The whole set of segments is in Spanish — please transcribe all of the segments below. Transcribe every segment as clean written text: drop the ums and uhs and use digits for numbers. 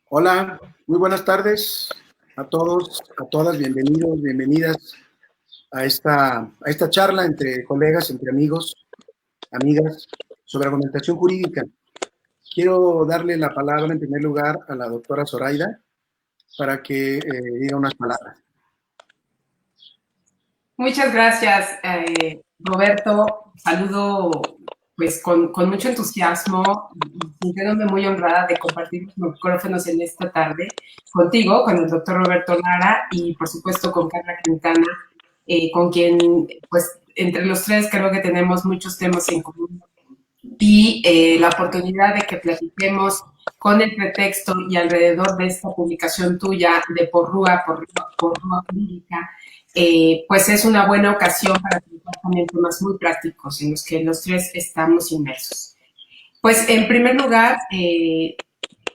Hola, muy buenas tardes a todos, a todas, bienvenidos, bienvenidas a esta charla entre colegas, entre amigos, amigas, sobre argumentación jurídica. Quiero darle la palabra en primer lugar a la doctora Zoraida para que diga unas palabras. Muchas gracias, Roberto. Saludo pues con mucho entusiasmo y sintiéndome muy honrada de compartir los micrófonos en esta tarde contigo, con el doctor Roberto Lara y por supuesto con Carla Quintana, con quien pues entre los tres creo que tenemos muchos temas en común y la oportunidad de que platiquemos con el pretexto y alrededor de esta publicación tuya de por Rúa Jurídica, pues es una buena ocasión para tratar también temas muy prácticos en los que los tres estamos inmersos. Pues en primer lugar,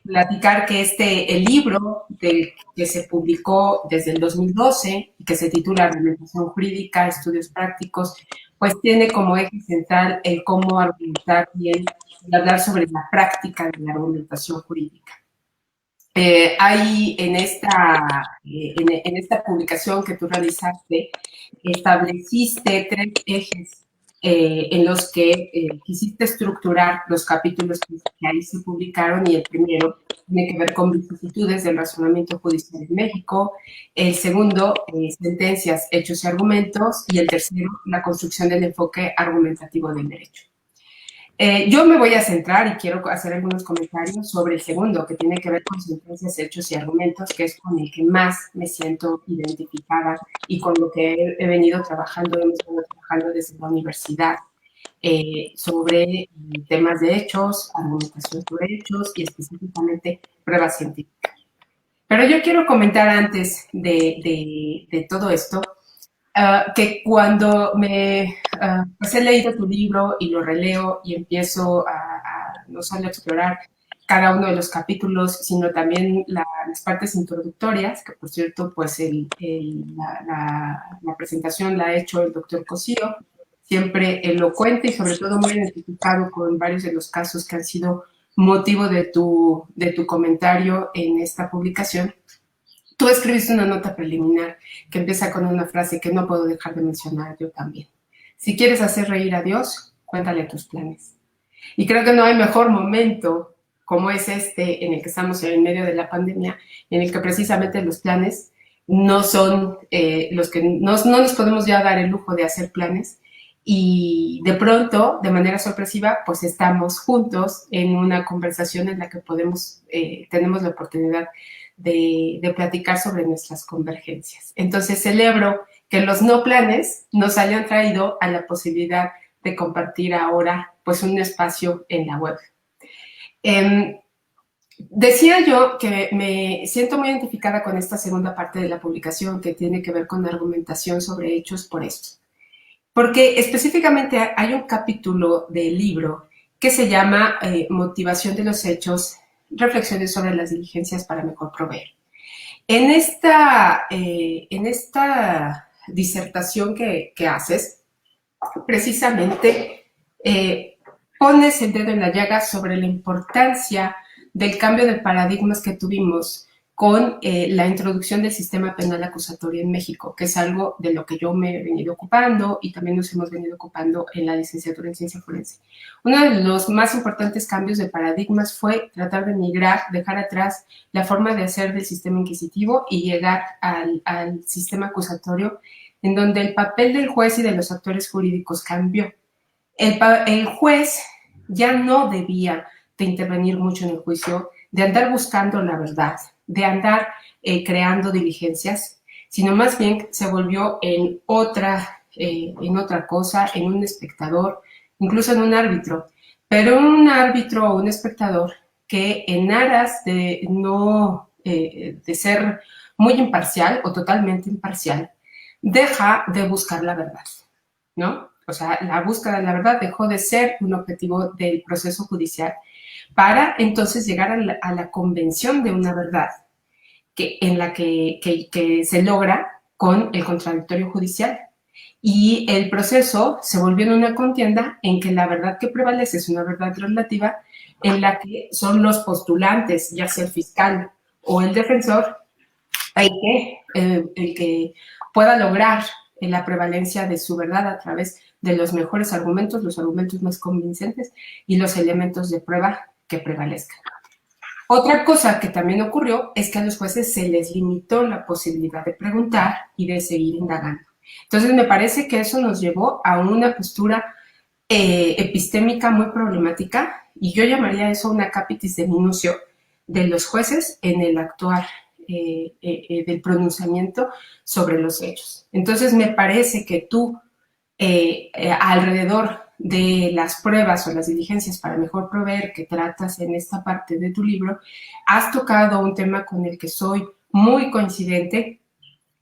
platicar que el libro que se publicó desde el 2012 y que se titula Argumentación Jurídica, Estudios Prácticos, pues tiene como eje central el cómo argumentar bien y hablar sobre la práctica de la argumentación jurídica. Hay en esta publicación que tú realizaste, estableciste tres ejes en los que quisiste estructurar los capítulos que ahí se publicaron, y el primero tiene que ver con vicisitudes del razonamiento judicial en México, el segundo, sentencias, hechos y argumentos, y el tercero, la construcción del enfoque argumentativo del derecho. Yo me voy a centrar y quiero hacer algunos comentarios sobre el segundo, que tiene que ver con sentencias, hechos y argumentos, que es con el que más me siento identificada y con lo que hemos venido trabajando desde la universidad, sobre temas de hechos, argumentación sobre hechos y específicamente pruebas científicas. Pero yo quiero comentar antes de todo esto, que cuando pues he leído tu libro y lo releo y empiezo no solo a explorar cada uno de los capítulos, sino también las partes introductorias, que por cierto, pues la presentación la ha hecho el doctor Cosío, siempre elocuente y sobre todo muy identificado con varios de los casos que han sido motivo de tu comentario en esta publicación. Tú escribiste una nota preliminar que empieza con una frase que no puedo dejar de mencionar yo también. Si quieres hacer reír a Dios, cuéntale tus planes. Y creo que no hay mejor momento como es este en el que estamos en medio de la pandemia, en el que precisamente los planes no son los que no nos podemos ya dar el lujo de hacer planes, y de pronto, de manera sorpresiva, pues estamos juntos en una conversación en la que tenemos la oportunidad de platicar sobre nuestras convergencias. Entonces celebro que los no planes nos hayan traído a la posibilidad de compartir ahora pues un espacio en la web. Decía yo que me siento muy identificada con esta segunda parte de la publicación, que tiene que ver con la argumentación sobre hechos por esto. Porque específicamente hay un capítulo del libro que se llama Motivación de los hechos, reflexiones sobre las diligencias para mejor proveer. En esta disertación que haces, precisamente pones el dedo en la llaga sobre la importancia del cambio de paradigmas que tuvimos con la introducción del sistema penal acusatorio en México, que es algo de lo que yo me he venido ocupando y también nos hemos venido ocupando en la licenciatura en ciencia forense. Uno de los más importantes cambios de paradigmas fue tratar de migrar, dejar atrás la forma de hacer del sistema inquisitivo y llegar al sistema acusatorio, en donde el papel del juez y de los actores jurídicos cambió. El juez ya no debía de intervenir mucho en el juicio, de andar buscando la verdad, de andar creando diligencias, sino más bien se volvió en otra cosa, en un espectador, incluso en un árbitro, pero un árbitro o un espectador que en aras de no de ser muy imparcial o totalmente imparcial, deja de buscar la verdad, ¿no? O sea, la búsqueda de la verdad dejó de ser un objetivo del proceso judicial para entonces llegar a la convención de una verdad en la que se logra con el contradictorio judicial. Y el proceso se volvió en una contienda en que la verdad que prevalece es una verdad relativa, en la que son los postulantes, ya sea el fiscal o el defensor el que pueda lograr la prevalencia de su verdad a través de los mejores argumentos, los argumentos más convincentes y los elementos de prueba que prevalezcan. Otra cosa que también ocurrió es que a los jueces se les limitó la posibilidad de preguntar y de seguir indagando. Entonces me parece que eso nos llevó a una postura epistémica muy problemática, y yo llamaría eso una capitis de minucio de los jueces en el actuar del pronunciamiento sobre los hechos. Entonces me parece que tú alrededor de las pruebas o las diligencias para mejor proveer que tratas en esta parte de tu libro, has tocado un tema con el que soy muy coincidente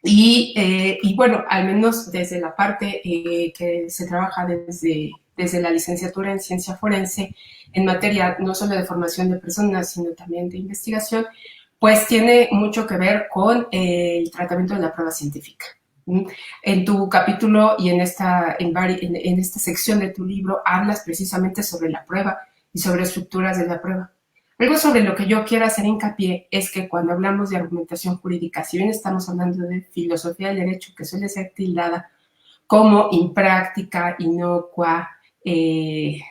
y bueno, al menos desde la parte que se trabaja desde la licenciatura en ciencia forense en materia no solo de formación de personas, sino también de investigación, pues tiene mucho que ver con el tratamiento de la prueba científica. En tu capítulo y en esta sección de tu libro hablas precisamente sobre la prueba y sobre estructuras de la prueba. Algo sobre lo que yo quiero hacer hincapié es que cuando hablamos de argumentación jurídica, si bien estamos hablando de filosofía del derecho, que suele ser tildada como impráctica, inocua y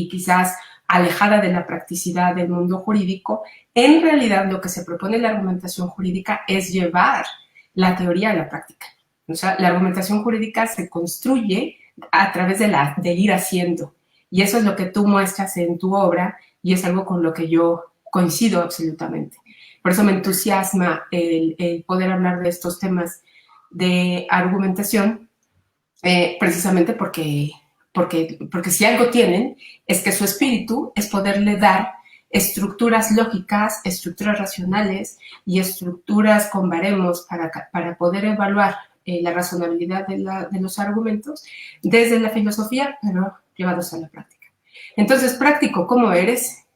quizás alejada de la practicidad del mundo jurídico, en realidad lo que se propone en la argumentación jurídica es llevar la teoría a la práctica. O sea, la argumentación jurídica se construye a través de ir haciendo. Y eso es lo que tú muestras en tu obra y es algo con lo que yo coincido absolutamente. Por eso me entusiasma el poder hablar de estos temas de argumentación, precisamente porque si algo tienen es que su espíritu es poderle dar estructuras lógicas, estructuras racionales y estructuras con baremos para poder evaluar la razonabilidad de los argumentos desde la filosofía, pero llevados a la práctica. Entonces, práctico, ¿cómo eres?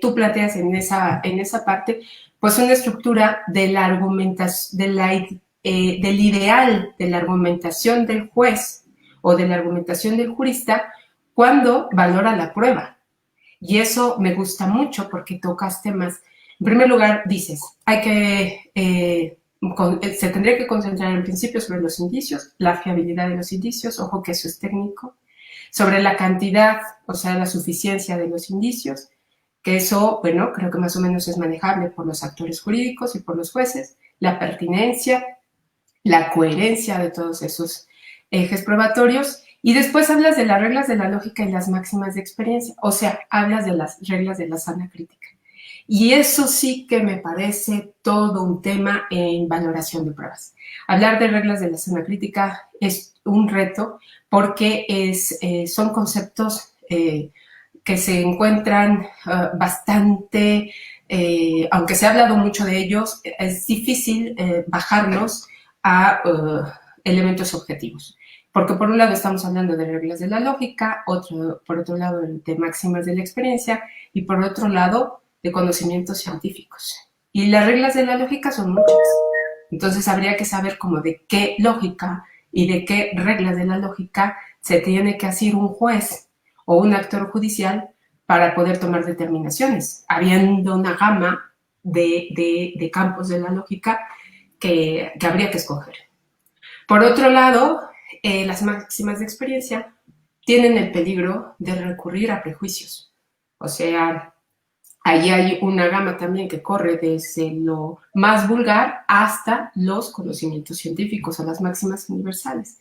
Tú planteas en esa parte, pues una estructura de la argumentación, del ideal de la argumentación del juez o de la argumentación del jurista cuando valora la prueba. Y eso me gusta mucho porque tocas temas. En primer lugar, dices, se tendría que concentrar en principio sobre los indicios, la fiabilidad de los indicios, ojo que eso es técnico, sobre la cantidad, o sea, la suficiencia de los indicios, que eso, bueno, creo que más o menos es manejable por los actores jurídicos y por los jueces, la pertinencia, la coherencia de todos esos ejes probatorios, y después hablas de las reglas de la lógica y las máximas de experiencia, o sea, hablas de las reglas de la sana crítica. Y eso sí que me parece todo un tema en valoración de pruebas. Hablar de reglas de la sana crítica es un reto porque son conceptos que se encuentran bastante, aunque se ha hablado mucho de ellos, es difícil bajarlos a elementos objetivos. Porque por un lado estamos hablando de reglas de la lógica, por otro lado de máximas de la experiencia y por otro lado de conocimientos científicos. Y las reglas de la lógica son muchas. Entonces habría que saber como de qué lógica y de qué reglas de la lógica se tiene que asir un juez o un actor judicial para poder tomar determinaciones, habiendo una gama de campos de la lógica que habría que escoger. Por otro lado, las máximas de experiencia tienen el peligro de recurrir a prejuicios. O sea, ahí hay una gama también que corre desde lo más vulgar hasta los conocimientos científicos o las máximas universales.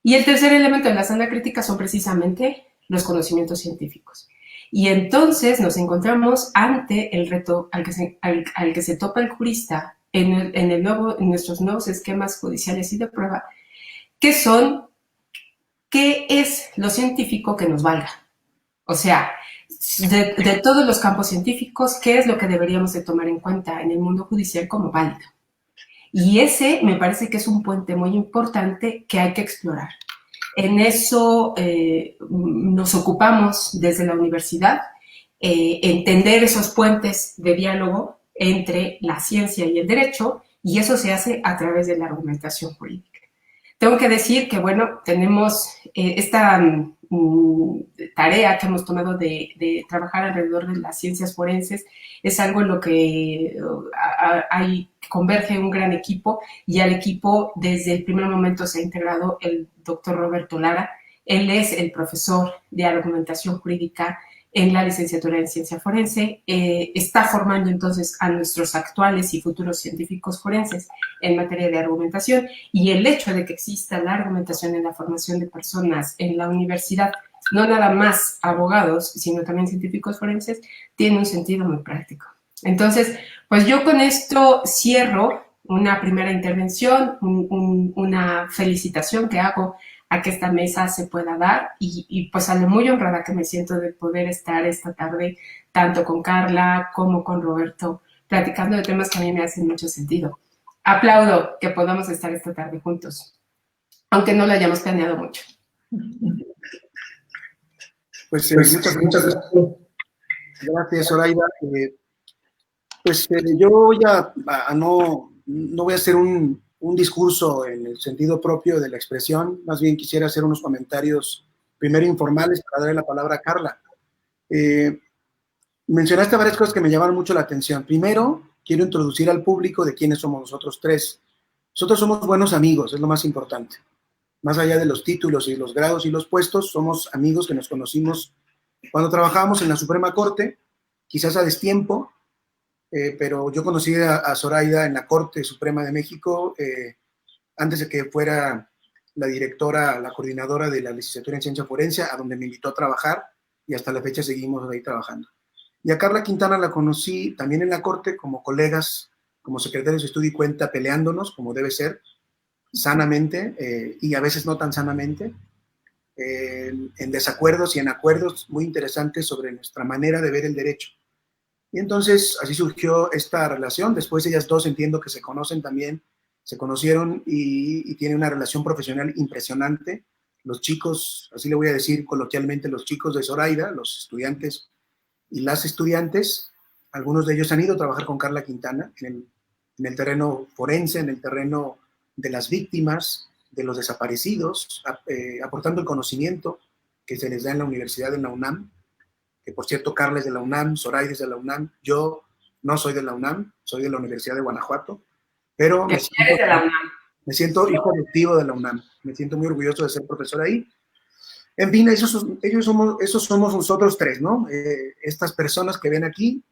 Y el tercer elemento de la sana crítica son precisamente los conocimientos científicos. Y entonces nos encontramos ante el reto al que se topa el jurista en nuestros nuevos esquemas judiciales y de prueba, que son, ¿qué es lo científico que nos valga? O sea, de todos los campos científicos, ¿qué es lo que deberíamos de tomar en cuenta en el mundo judicial como válido? Y ese me parece que es un puente muy importante que hay que explorar. En eso nos ocupamos desde la universidad, entender esos puentes de diálogo entre la ciencia y el derecho, y eso se hace a través de la argumentación jurídica. Tengo que decir que, bueno, tenemos esta tarea que hemos tomado de trabajar alrededor de las ciencias forenses. Es algo en lo que converge un gran equipo, y al equipo desde el primer momento se ha integrado el doctor Roberto Lara. Él es el profesor de argumentación jurídica en la licenciatura en ciencia forense. Está formando entonces a nuestros actuales y futuros científicos forenses en materia de argumentación, y el hecho de que exista la argumentación en la formación de personas en la universidad, no nada más abogados, sino también científicos forenses, tiene un sentido muy práctico. Entonces, pues yo con esto cierro una primera intervención, una felicitación que hago a que esta mesa se pueda dar, y pues a lo muy honrada que me siento de poder estar esta tarde tanto con Carla como con Roberto platicando de temas que a mí me hacen mucho sentido. Aplaudo que podamos estar esta tarde juntos, aunque no lo hayamos planeado mucho. Pues muchas gracias. Gracias, Zoraida. Yo voy no voy a hacer un discurso en el sentido propio de la expresión, más bien quisiera hacer unos comentarios primero informales para darle la palabra a Carla. Mencionaste varias cosas que me llamaron mucho la atención. Primero, quiero introducir al público de quiénes somos nosotros tres. Nosotros somos buenos amigos, es lo más importante. Más allá de los títulos y los grados y los puestos, somos amigos que nos conocimos cuando trabajábamos en la Suprema Corte, quizás a destiempo, pero yo conocí a Zoraida en la Corte Suprema de México antes de que fuera la directora, la coordinadora de la licenciatura en Ciencia Forense, a donde me invitó a trabajar, y hasta la fecha seguimos ahí trabajando. Y a Carla Quintana la conocí también en la Corte como colegas, como secretarios de estudio y cuenta, peleándonos, como debe ser, sanamente, y a veces no tan sanamente, en desacuerdos y en acuerdos muy interesantes sobre nuestra manera de ver el derecho. Y entonces así surgió esta relación. Después ellas dos entiendo que se conocen también, se conocieron y tienen una relación profesional impresionante. Los chicos, así le voy a decir coloquialmente, los chicos de Zoraida, los estudiantes y las estudiantes, algunos de ellos han ido a trabajar con Carla Quintana en el terreno forense, en el terreno de las víctimas, de los desaparecidos, aportando el conocimiento que se les da en la universidad, en la UNAM, que por cierto Carla es de la UNAM, Zoraida es de la UNAM, yo no soy de la UNAM, soy de la Universidad de Guanajuato, pero me siento hijo adoptivo de la UNAM, me siento muy orgulloso de ser profesor ahí. En fin, esos somos nosotros tres, ¿no? Estas personas que ven aquí,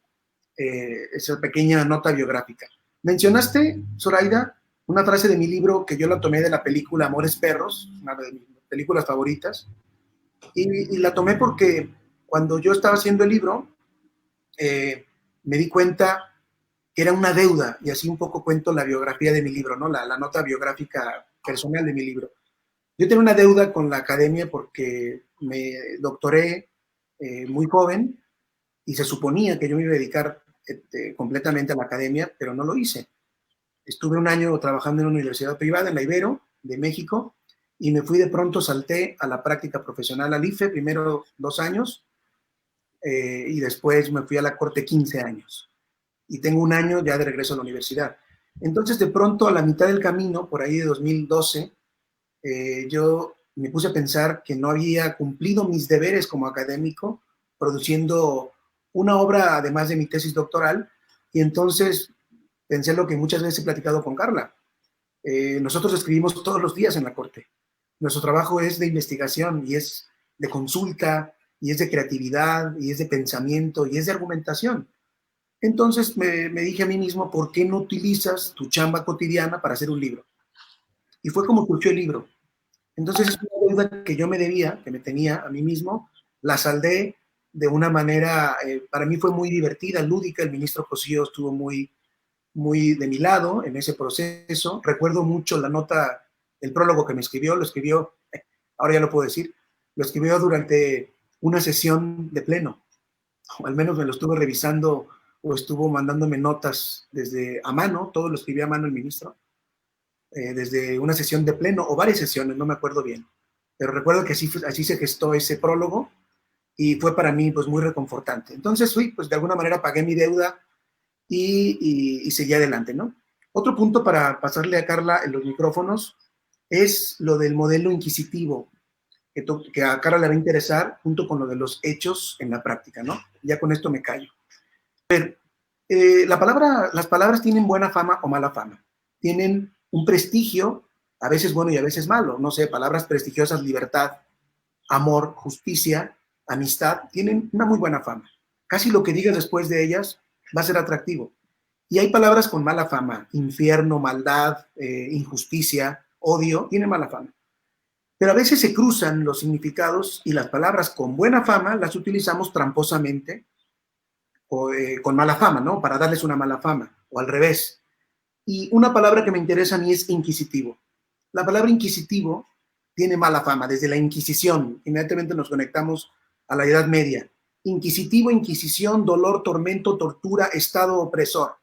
esa pequeña nota biográfica. Mencionaste, Zoraida, una frase de mi libro que yo la tomé de la película Amores Perros, una de mis películas favoritas, y la tomé porque cuando yo estaba haciendo el libro, me di cuenta que era una deuda, y así un poco cuento la biografía de mi libro, ¿no? La nota biográfica personal de mi libro. Yo tenía una deuda con la academia porque me doctoré muy joven y se suponía que yo me iba a dedicar completamente a la academia, pero no lo hice. Estuve un año trabajando en una universidad privada, en la Ibero, de México, y me fui de pronto, salté a la práctica profesional al IFE, primero 2 años, y después me fui a la Corte 15 años. Y tengo un año ya de regreso a la universidad. Entonces, de pronto, a la mitad del camino, por ahí de 2012, yo me puse a pensar que no había cumplido mis deberes como académico, produciendo una obra además de mi tesis doctoral, y entonces pensé lo que muchas veces he platicado con Carla. Nosotros escribimos todos los días en la Corte. Nuestro trabajo es de investigación y es de consulta y es de creatividad y es de pensamiento y es de argumentación. Entonces me dije a mí mismo, ¿por qué no utilizas tu chamba cotidiana para hacer un libro? Y fue como surgió el libro. Entonces es una deuda que yo me debía, que me tenía a mí mismo, la saldé de una manera, para mí fue muy divertida, lúdica. El ministro Cosío estuvo muy de mi lado en ese proceso. Recuerdo mucho la nota, el prólogo que me escribió, lo escribió, ahora ya lo puedo decir, lo escribió durante una sesión de pleno, o al menos me lo estuve revisando o estuvo mandándome notas desde a mano, todo lo escribía a mano el ministro, desde una sesión de pleno o varias sesiones, no me acuerdo bien, pero recuerdo que así se gestó ese prólogo y fue para mí pues muy reconfortante. Entonces pues de alguna manera pagué mi deuda y seguí adelante, ¿no? Otro punto para pasarle a Carla en los micrófonos, es lo del modelo inquisitivo, que a Carla le va a interesar, junto con lo de los hechos en la práctica, ¿no? Ya con esto me callo. Pero, las palabras tienen buena fama o mala fama. Tienen un prestigio, a veces bueno y a veces malo. No sé, palabras prestigiosas, libertad, amor, justicia, amistad, tienen una muy buena fama. Casi lo que digas después de ellas va a ser atractivo. Y hay palabras con mala fama, infierno, maldad, injusticia, odio, tienen mala fama. Pero a veces se cruzan los significados y las palabras con buena fama las utilizamos tramposamente o con mala fama, ¿no? Para darles una mala fama, o al revés. Y una palabra que me interesa a mí es inquisitivo. La palabra inquisitivo tiene mala fama, desde la Inquisición. Inmediatamente nos conectamos a la Edad Media. Inquisitivo, inquisición, dolor, tormento, tortura, estado opresor.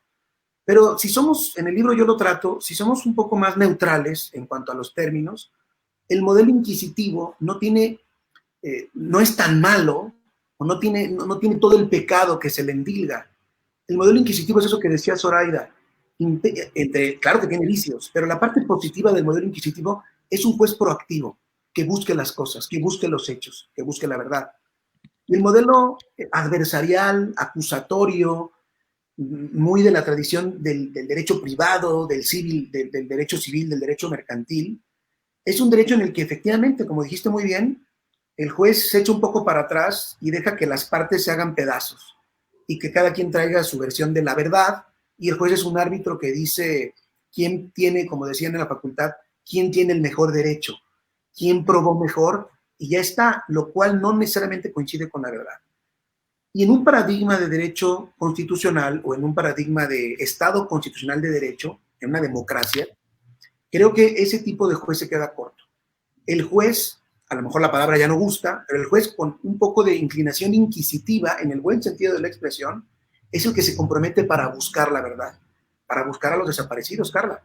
Pero si somos, en el libro yo lo trato, si somos un poco más neutrales en cuanto a los términos, el modelo inquisitivo no es tan malo, o no tiene todo el pecado que se le endilga. El modelo inquisitivo es eso que decía Zoraida. Claro que tiene vicios, pero la parte positiva del modelo inquisitivo es un juez proactivo, que busque las cosas, que busque los hechos, que busque la verdad. Y el modelo adversarial, acusatorio, muy de la tradición del derecho privado, del derecho civil, del derecho mercantil, es un derecho en el que efectivamente, como dijiste muy bien, el juez se echa un poco para atrás y deja que las partes se hagan pedazos y que cada quien traiga su versión de la verdad, y el juez es un árbitro que dice quién tiene, como decían en la facultad, quién tiene el mejor derecho, quién probó mejor, y ya está, lo cual no necesariamente coincide con la verdad. Y en un paradigma de derecho constitucional o en un paradigma de Estado constitucional de derecho, en una democracia, creo que ese tipo de juez se queda corto. El juez, a lo mejor la palabra ya no gusta, pero el juez con un poco de inclinación inquisitiva, en el buen sentido de la expresión, es el que se compromete para buscar la verdad, para buscar a los desaparecidos, Carla,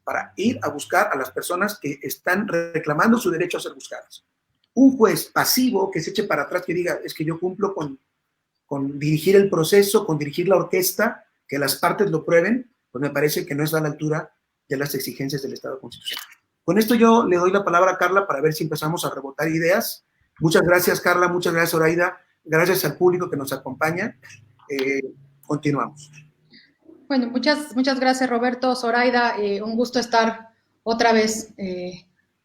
para ir a buscar a las personas que están reclamando su derecho a ser buscadas. Un juez pasivo que se eche para atrás, que diga, es que yo cumplo con dirigir el proceso, con dirigir la orquesta, que las partes lo prueben, pues me parece que no está a la altura de las exigencias del Estado constitucional. Con esto yo le doy la palabra a Carla para ver si empezamos a rebotar ideas. Muchas gracias, Carla, muchas gracias, Zoraida, gracias al público que nos acompaña. Continuamos. Bueno, muchas gracias, Roberto, Zoraida, un gusto estar otra vez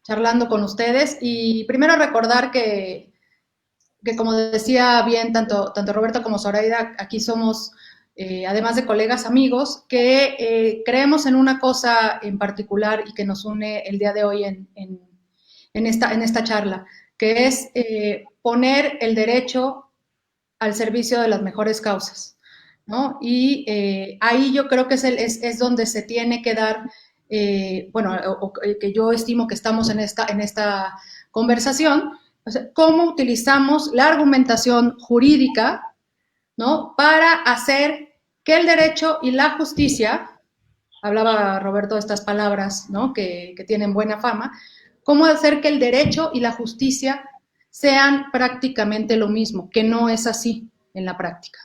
charlando con ustedes. Y primero recordar que como decía bien tanto Roberto como Zoraida, aquí somos, además de colegas, amigos, que creemos en una cosa en particular y que nos une el día de hoy en esta charla, que es poner el derecho al servicio de las mejores causas, ¿no? Y ahí yo creo que es donde se tiene que dar, que yo estimo que estamos en esta conversación. O sea, cómo utilizamos la argumentación jurídica, ¿no?, para hacer que el derecho y la justicia, hablaba Roberto de estas palabras, ¿no?, que tienen buena fama, cómo hacer que el derecho y la justicia sean prácticamente lo mismo, que no es así en la práctica,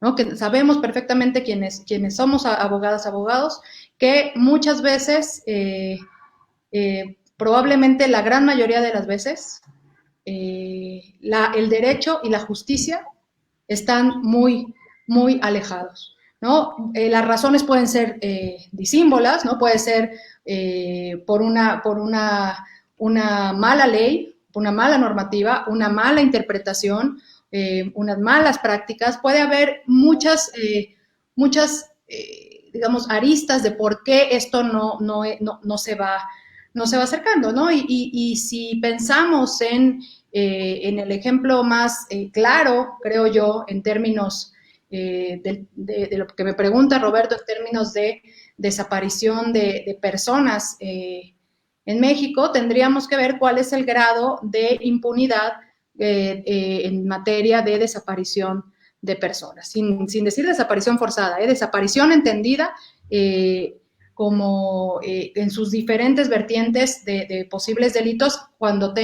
¿no? Que sabemos perfectamente quienes somos abogados, que muchas veces, probablemente la gran mayoría de las veces, el derecho y la justicia están muy, muy alejados, ¿no? Las razones pueden ser disímbolas, ¿no? Puede ser por una mala ley, una mala normativa, una mala interpretación, unas malas prácticas. Puede haber muchas digamos, aristas de por qué esto no se va acercando, ¿no? Y si pensamos en el ejemplo más claro, creo yo, en términos de lo que me pregunta Roberto, en términos de desaparición de personas en México, tendríamos que ver cuál es el grado de impunidad en materia de desaparición de personas, sin decir desaparición forzada, desaparición entendida como en sus diferentes vertientes de posibles delitos, cuando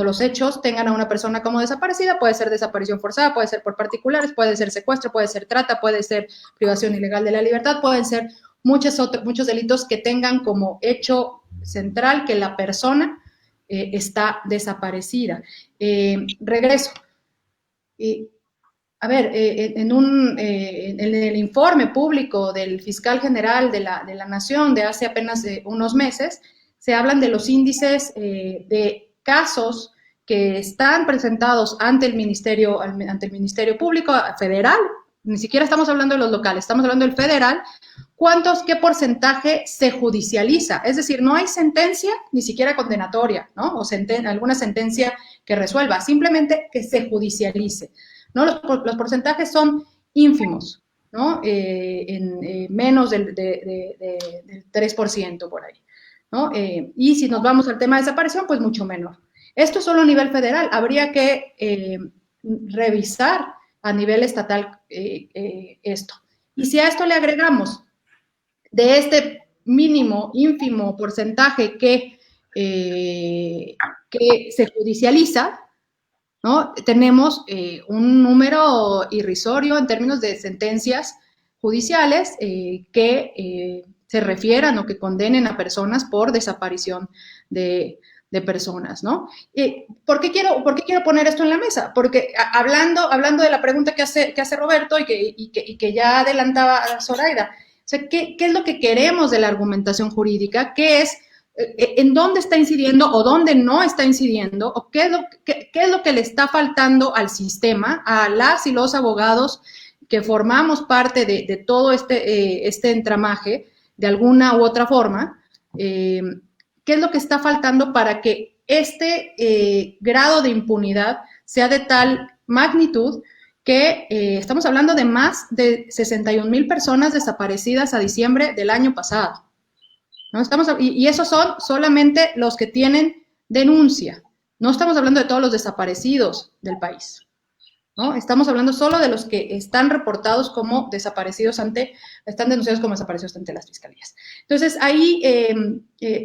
los hechos tengan a una persona como desaparecida. Puede ser desaparición forzada, puede ser por particulares, puede ser secuestro, puede ser trata, puede ser privación ilegal de la libertad, pueden ser muchos delitos que tengan como hecho central que la persona está desaparecida. Regreso. A ver, en el informe público del fiscal general de la Nación de hace apenas unos meses, se hablan de los índices de casos que están presentados ante el Ministerio Público Federal. Ni siquiera estamos hablando de los locales, estamos hablando del federal. ¿Qué porcentaje se judicializa? Es decir, no hay sentencia ni siquiera condenatoria, ¿no? O alguna sentencia que resuelva, simplemente que se judicialice, ¿no? Los porcentajes son ínfimos, ¿no? En menos del 3% por ahí, ¿no? Y si nos vamos al tema de desaparición, pues mucho menor. Esto es solo a nivel federal. Habría que revisar a nivel estatal esto. Y si a esto le agregamos de este mínimo, ínfimo porcentaje que se judicializa, ¿no? Tenemos un número irrisorio en términos de sentencias judiciales que se refieran o que condenen a personas por desaparición de personas, ¿no? ¿Por qué quiero poner esto en la mesa? Porque hablando de la pregunta que hace Roberto y que ya adelantaba Zoraida, o sea, ¿qué es lo que queremos de la argumentación jurídica? ¿Qué es, en dónde está incidiendo o dónde no está incidiendo? ¿O qué es lo que le está faltando al sistema, a las y los abogados que formamos parte de todo este entramaje, de alguna u otra forma? ¿Qué es lo que está faltando para que este grado de impunidad sea de tal magnitud que estamos hablando de más de 61,000 personas desaparecidas a diciembre del año pasado, ¿no? Y esos son solamente los que tienen denuncia. No estamos hablando de todos los desaparecidos del país, ¿no? Estamos hablando solo de los que están reportados como desaparecidos están denunciados como desaparecidos ante las fiscalías. Entonces, ahí,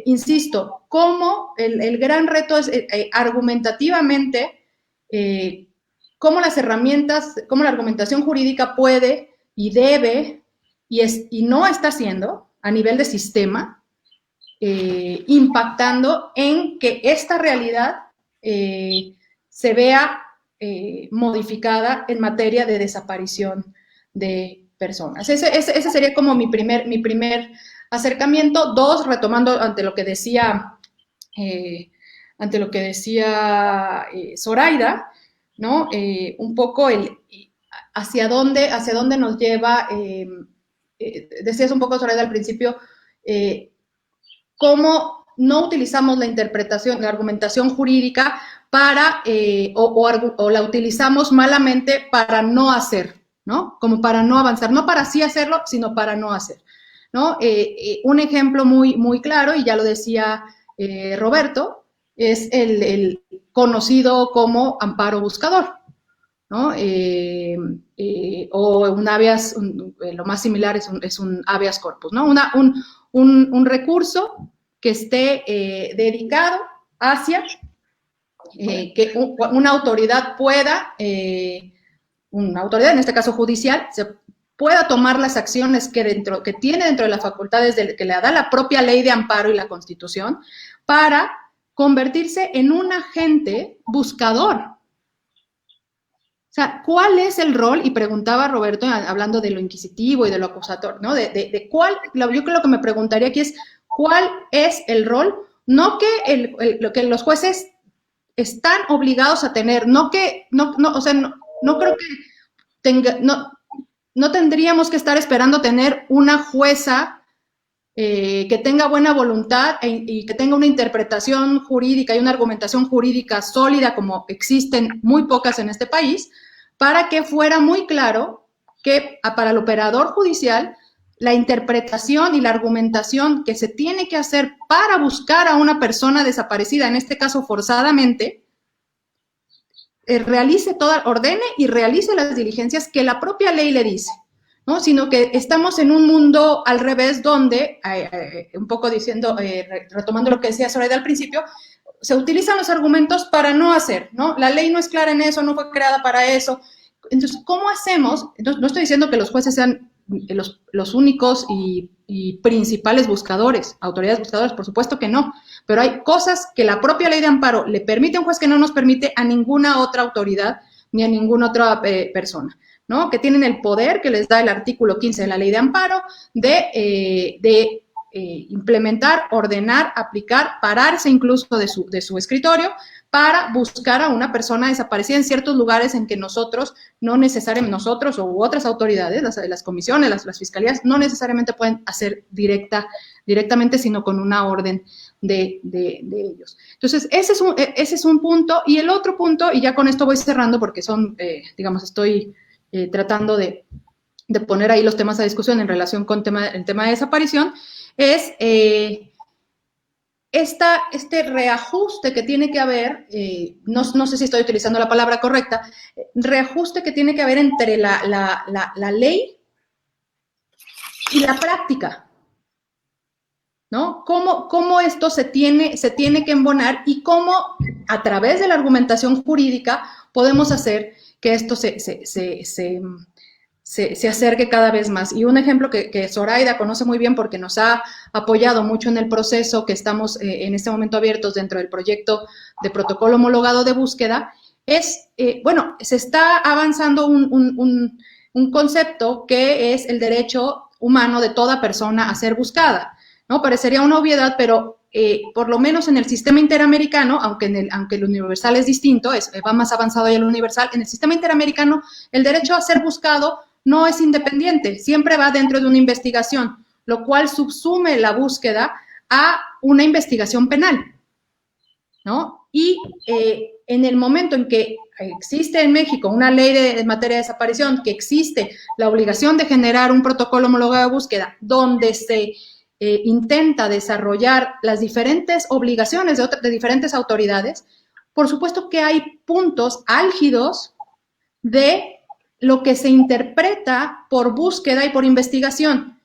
insisto, cómo el gran reto es argumentativamente, cómo las herramientas, cómo la argumentación jurídica puede y debe y no está haciendo a nivel de sistema, impactando en que esta realidad se vea modificada en materia de desaparición de personas. Ese sería como mi primer acercamiento. Dos, retomando ante lo que decía Zoraida, ¿no? Un poco hacia dónde nos lleva, decías un poco, Zoraida, al principio, cómo no utilizamos la interpretación, la argumentación jurídica o la utilizamos malamente para no hacer, ¿no? Como para no avanzar, no para sí hacerlo, sino para no hacer, ¿no? Un ejemplo muy, muy claro, y ya lo decía Roberto, es el conocido como amparo buscador, ¿no? O un habeas, lo más similar es un habeas corpus, ¿no? Un recurso que esté dedicado hacia que una autoridad pueda, una autoridad, en este caso judicial, se pueda tomar las acciones que tiene dentro de las facultades que le da la propia ley de amparo y la Constitución para convertirse en un agente buscador. O sea, ¿cuál es el rol? Y preguntaba Roberto, hablando de lo inquisitivo y de lo acusatorio, ¿no? Yo creo que lo que me preguntaría aquí es, ¿cuál es el rol? No que lo que los jueces están obligados a tener, no creo que no tendríamos que estar esperando tener una jueza que tenga buena voluntad y que tenga una interpretación jurídica y una argumentación jurídica sólida, como existen muy pocas en este país, para que fuera muy claro que para el operador judicial la interpretación y la argumentación que se tiene que hacer para buscar a una persona desaparecida, en este caso forzadamente, ordene y realice las diligencias que la propia ley le dice, ¿no? Sino que estamos en un mundo al revés donde, un poco retomando lo que decía Zoraida al principio, se utilizan los argumentos para no hacer, ¿no? La ley no es clara en eso, no fue creada para eso. Entonces, ¿cómo hacemos? No estoy diciendo que los jueces sean los únicos y principales buscadores, autoridades buscadoras, por supuesto que no, pero hay cosas que la propia ley de amparo le permite a un juez que no nos permite a ninguna otra autoridad ni a ninguna otra persona, ¿no? Que tienen el poder que les da el artículo 15 de la ley de amparo de implementar, ordenar, aplicar, pararse incluso de su escritorio para buscar a una persona desaparecida en ciertos lugares en que nosotros, no necesariamente nosotros u otras autoridades, las comisiones, las fiscalías, no necesariamente pueden hacer directamente, sino con una orden de ellos. Entonces, ese es un punto. Y el otro punto, y ya con esto voy cerrando porque son, digamos, estoy tratando de poner ahí los temas a discusión en relación con el tema de desaparición, es este reajuste que tiene que haber, no sé si estoy utilizando la palabra correcta, reajuste que tiene que haber entre la ley y la práctica, ¿no? Cómo esto se tiene que embonar y cómo a través de la argumentación jurídica podemos hacer que esto se acerque cada vez más. Y un ejemplo que Zoraida conoce muy bien porque nos ha apoyado mucho en el proceso que estamos en este momento abiertos dentro del proyecto de protocolo homologado de búsqueda, es, bueno, se está avanzando un concepto que es el derecho humano de toda persona a ser buscada, ¿no? Parecería una obviedad, pero por lo menos en el sistema interamericano, aunque el universal es distinto, va más avanzado ya el universal, en el sistema interamericano el derecho a ser buscado no es independiente, siempre va dentro de una investigación, lo cual subsume la búsqueda a una investigación penal, ¿no? Y en el momento en que existe en México una ley de materia de desaparición, que existe la obligación de generar un protocolo homologado de búsqueda, donde se intenta desarrollar las diferentes obligaciones de diferentes autoridades, por supuesto que hay puntos álgidos de lo que se interpreta por búsqueda y por investigación.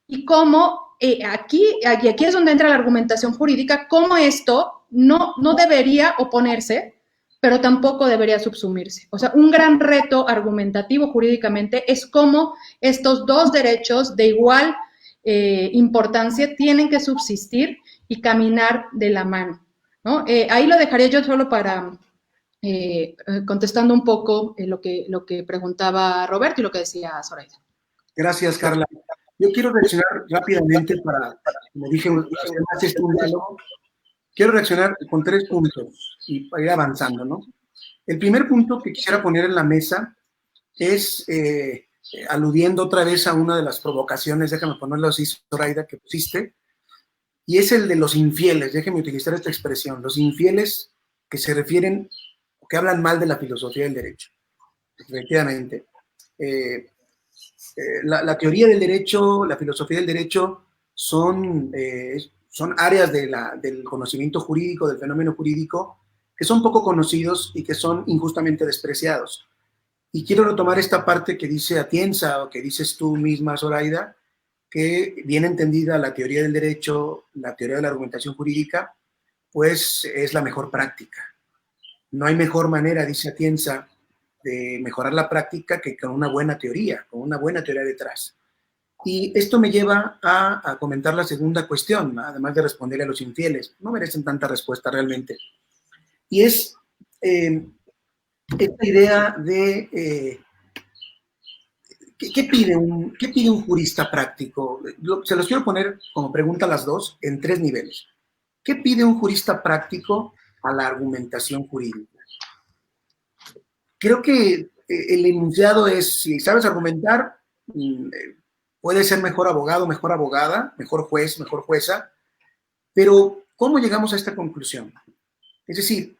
Y cómo, aquí es donde entra la argumentación jurídica, cómo esto no debería oponerse, pero tampoco debería subsumirse. O sea, un gran reto argumentativo jurídicamente es cómo estos dos derechos de igual importancia tienen que subsistir y caminar de la mano, ¿no? Ahí lo dejaría yo solo para... contestando un poco lo que preguntaba Roberto y lo que decía Zoraida. Gracias, Carla. Yo quiero reaccionar rápidamente como dije, hacer un diálogo. Quiero reaccionar con 3 puntos y para ir avanzando, ¿no? El primer punto que quisiera poner en la mesa es, aludiendo otra vez a una de las provocaciones, déjame ponerlo así, Zoraida, que pusiste, y es el de los infieles, déjeme utilizar esta expresión, los infieles que se refieren que hablan mal de la filosofía del derecho. Efectivamente. La teoría del derecho, la filosofía del derecho son áreas del conocimiento jurídico, del fenómeno jurídico, que son poco conocidos y que son injustamente despreciados. Y quiero retomar esta parte que dice Atienza, o que dices tú misma, Zoraida, que bien entendida la teoría del derecho, la teoría de la argumentación jurídica, pues es la mejor práctica. No hay mejor manera, dice Atienza, de mejorar la práctica que con una buena teoría, detrás. Y esto me lleva a comentar la segunda cuestión, además de responderle a los infieles. No merecen tanta respuesta realmente. Y es esta idea de ¿qué pide un jurista práctico? Se los quiero poner como pregunta a las dos en 3 niveles. ¿Qué pide un jurista práctico a la argumentación jurídica? Creo que el enunciado es, si sabes argumentar, puedes ser mejor abogado, mejor abogada, mejor juez, mejor jueza, pero ¿cómo llegamos a esta conclusión? Es decir,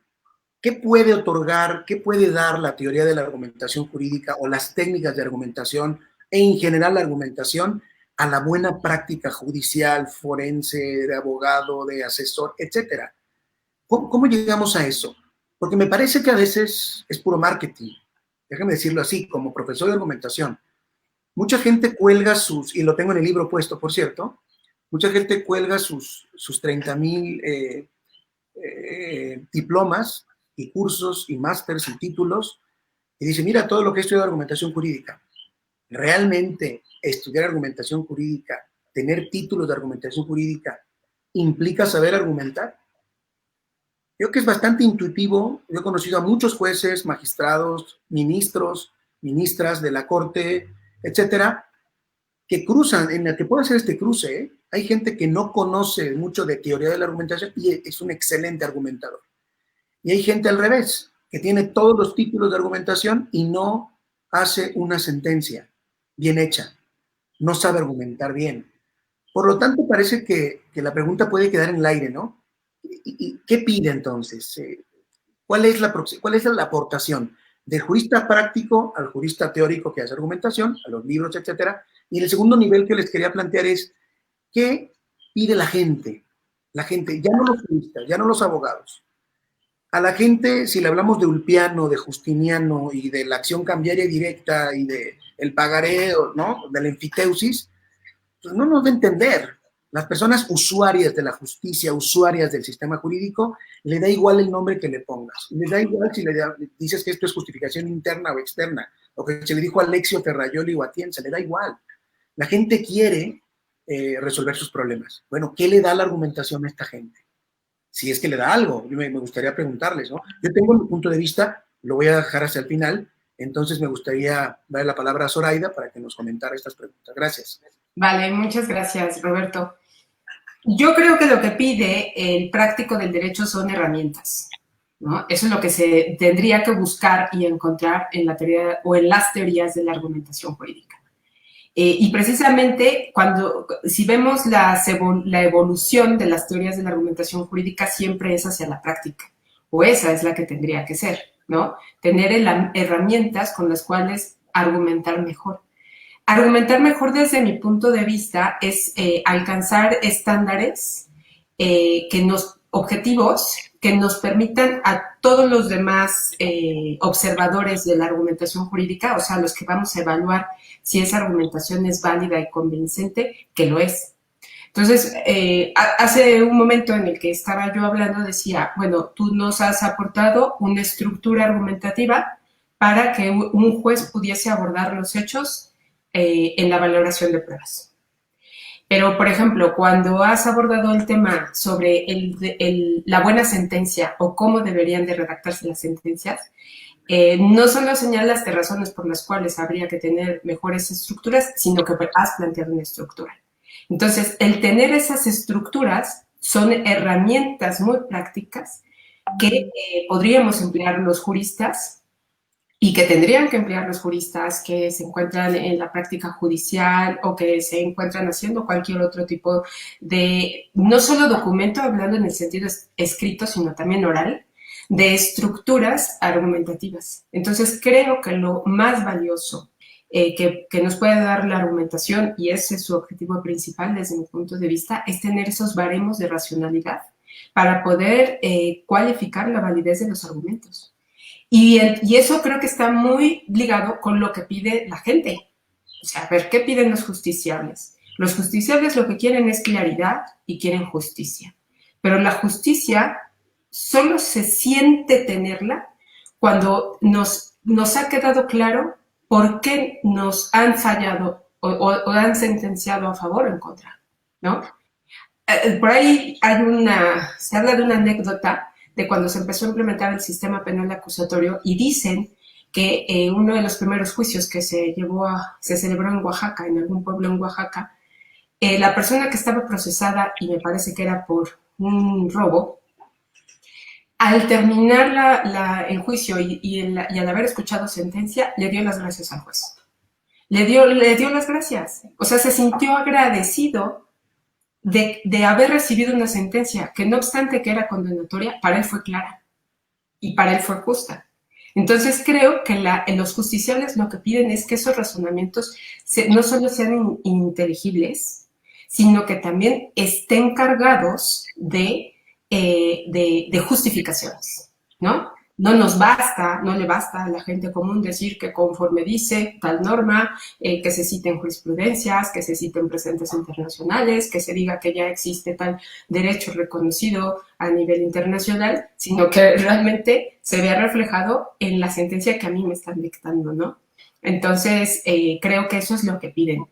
¿qué puede otorgar, qué puede dar la teoría de la argumentación jurídica o las técnicas de argumentación e en general la argumentación a la buena práctica judicial, forense, de abogado, de asesor, etcétera? ¿Cómo llegamos a eso? Porque me parece que a veces es puro marketing. Déjame decirlo así, como profesor de argumentación. Mucha gente cuelga y lo tengo en el libro puesto, por cierto, mucha gente cuelga sus 30,000 diplomas y cursos y másters y títulos y dice, mira todo lo que he estudiado de argumentación jurídica. ¿realmente estudiar argumentación jurídica, tener títulos de argumentación jurídica, implica saber argumentar? Creo que es bastante intuitivo. Yo he conocido a muchos jueces, magistrados, ministros, ministras de la Corte, etcétera, que cruzan, en la que puede hacer este cruce, ¿eh? Hay gente que no conoce mucho de teoría de la argumentación y es un excelente argumentador. Y hay gente al revés, que tiene todos los títulos de argumentación y no hace una sentencia bien hecha, no sabe argumentar bien. Por lo tanto, parece que la pregunta puede quedar en el aire, ¿no? ¿Y qué pide entonces? ¿Cuál es la aportación del jurista práctico al jurista teórico que hace argumentación, a los libros, etcétera? Y el segundo nivel que les quería plantear es, ¿qué pide la gente? La gente, ya no los juristas, ya no los abogados. A la gente, si le hablamos de Ulpiano, de Justiniano y de la acción cambiaria directa y de el pagaré, ¿no? De la enfiteusis, pues no nos va a entender. Las personas usuarias de la justicia, usuarias del sistema jurídico, le da igual el nombre que le pongas. Le da igual si le dices que esto es justificación interna o externa, o que se le dijo a Alexio Ferraioli o Atienza, le da igual. La gente quiere resolver sus problemas. Bueno, ¿qué le da la argumentación a esta gente? Si es que le da algo, me gustaría preguntarles, ¿no? Yo tengo mi punto de vista, lo voy a dejar hacia el final, entonces me gustaría darle la palabra a Zoraida para que nos comentara estas preguntas. Gracias. Vale, muchas gracias, Roberto. Yo creo que lo que pide el práctico del derecho son herramientas, ¿no? Eso es lo que se tendría que buscar y encontrar en la teoría o en las teorías de la argumentación jurídica. Y precisamente si vemos la evolución de las teorías de la argumentación jurídica, siempre es hacia la práctica, o esa es la que tendría que ser, ¿no? Tener herramientas con las cuales argumentar mejor. Argumentar mejor desde mi punto de vista es alcanzar estándares objetivos que nos permitan a todos los demás observadores de la argumentación jurídica, o sea, los que vamos a evaluar si esa argumentación es válida y convincente, que lo es. Entonces, hace un momento en el que estaba yo hablando, decía, bueno, tú nos has aportado una estructura argumentativa para que un juez pudiese abordar los hechos en la valoración de pruebas. Pero, por ejemplo, cuando has abordado el tema sobre la buena sentencia o cómo deberían de redactarse las sentencias, no solo señalas de razones por las cuales habría que tener mejores estructuras, sino que has planteado una estructura. Entonces, el tener esas estructuras son herramientas muy prácticas que podríamos emplear los juristas y que tendrían que emplear los juristas que se encuentran en la práctica judicial o que se encuentran haciendo cualquier otro tipo de, no solo documento, hablando en el sentido escrito, sino también oral, de estructuras argumentativas. Entonces, creo que lo más valioso que nos puede dar la argumentación, y ese es su objetivo principal desde mi punto de vista, es tener esos baremos de racionalidad para poder cualificar la validez de los argumentos. Y eso creo que está muy ligado con lo que pide la gente. O sea, a ver, ¿qué piden los justiciables? Los justiciables lo que quieren es claridad y quieren justicia. Pero la justicia solo se siente tenerla cuando nos ha quedado claro por qué nos han fallado o han sentenciado a favor o en contra, ¿no? Por ahí se habla de una anécdota de cuando se empezó a implementar el sistema penal acusatorio y dicen que uno de los primeros juicios que se celebró en Oaxaca, en algún pueblo en Oaxaca, la persona que estaba procesada, y me parece que era por un robo, al terminar el juicio y al haber escuchado sentencia, le dio las gracias al juez. Le dio las gracias. O sea, se sintió agradecido de haber recibido una sentencia que, no obstante que era condenatoria, para él fue clara y para él fue justa. Entonces creo que los justiciables lo que piden es que esos razonamientos no solo sean inteligibles, sino que también estén cargados de justificaciones, ¿no? No le basta a la gente común decir que conforme dice tal norma, que se citen jurisprudencias, que se citen precedentes internacionales, que se diga que ya existe tal derecho reconocido a nivel internacional, sino que realmente se vea reflejado en la sentencia que a mí me están dictando, ¿no? Entonces, creo que eso es lo que piden.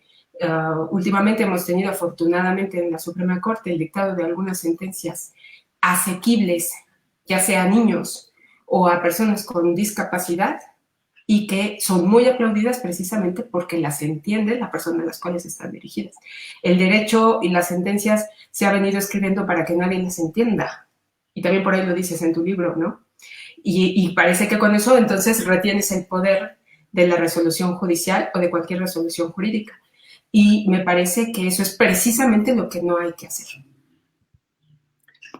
Últimamente hemos tenido, afortunadamente, en la Suprema Corte el dictado de algunas sentencias asequibles, ya sea a niños o a personas con discapacidad, y que son muy aplaudidas precisamente porque las entiende la persona a las cuales están dirigidas. El derecho y las sentencias se ha venido escribiendo para que nadie las entienda. Y también por ahí lo dices en tu libro, ¿no? Y parece que con eso entonces retienes el poder de la resolución judicial o de cualquier resolución jurídica. Y me parece que eso es precisamente lo que no hay que hacer.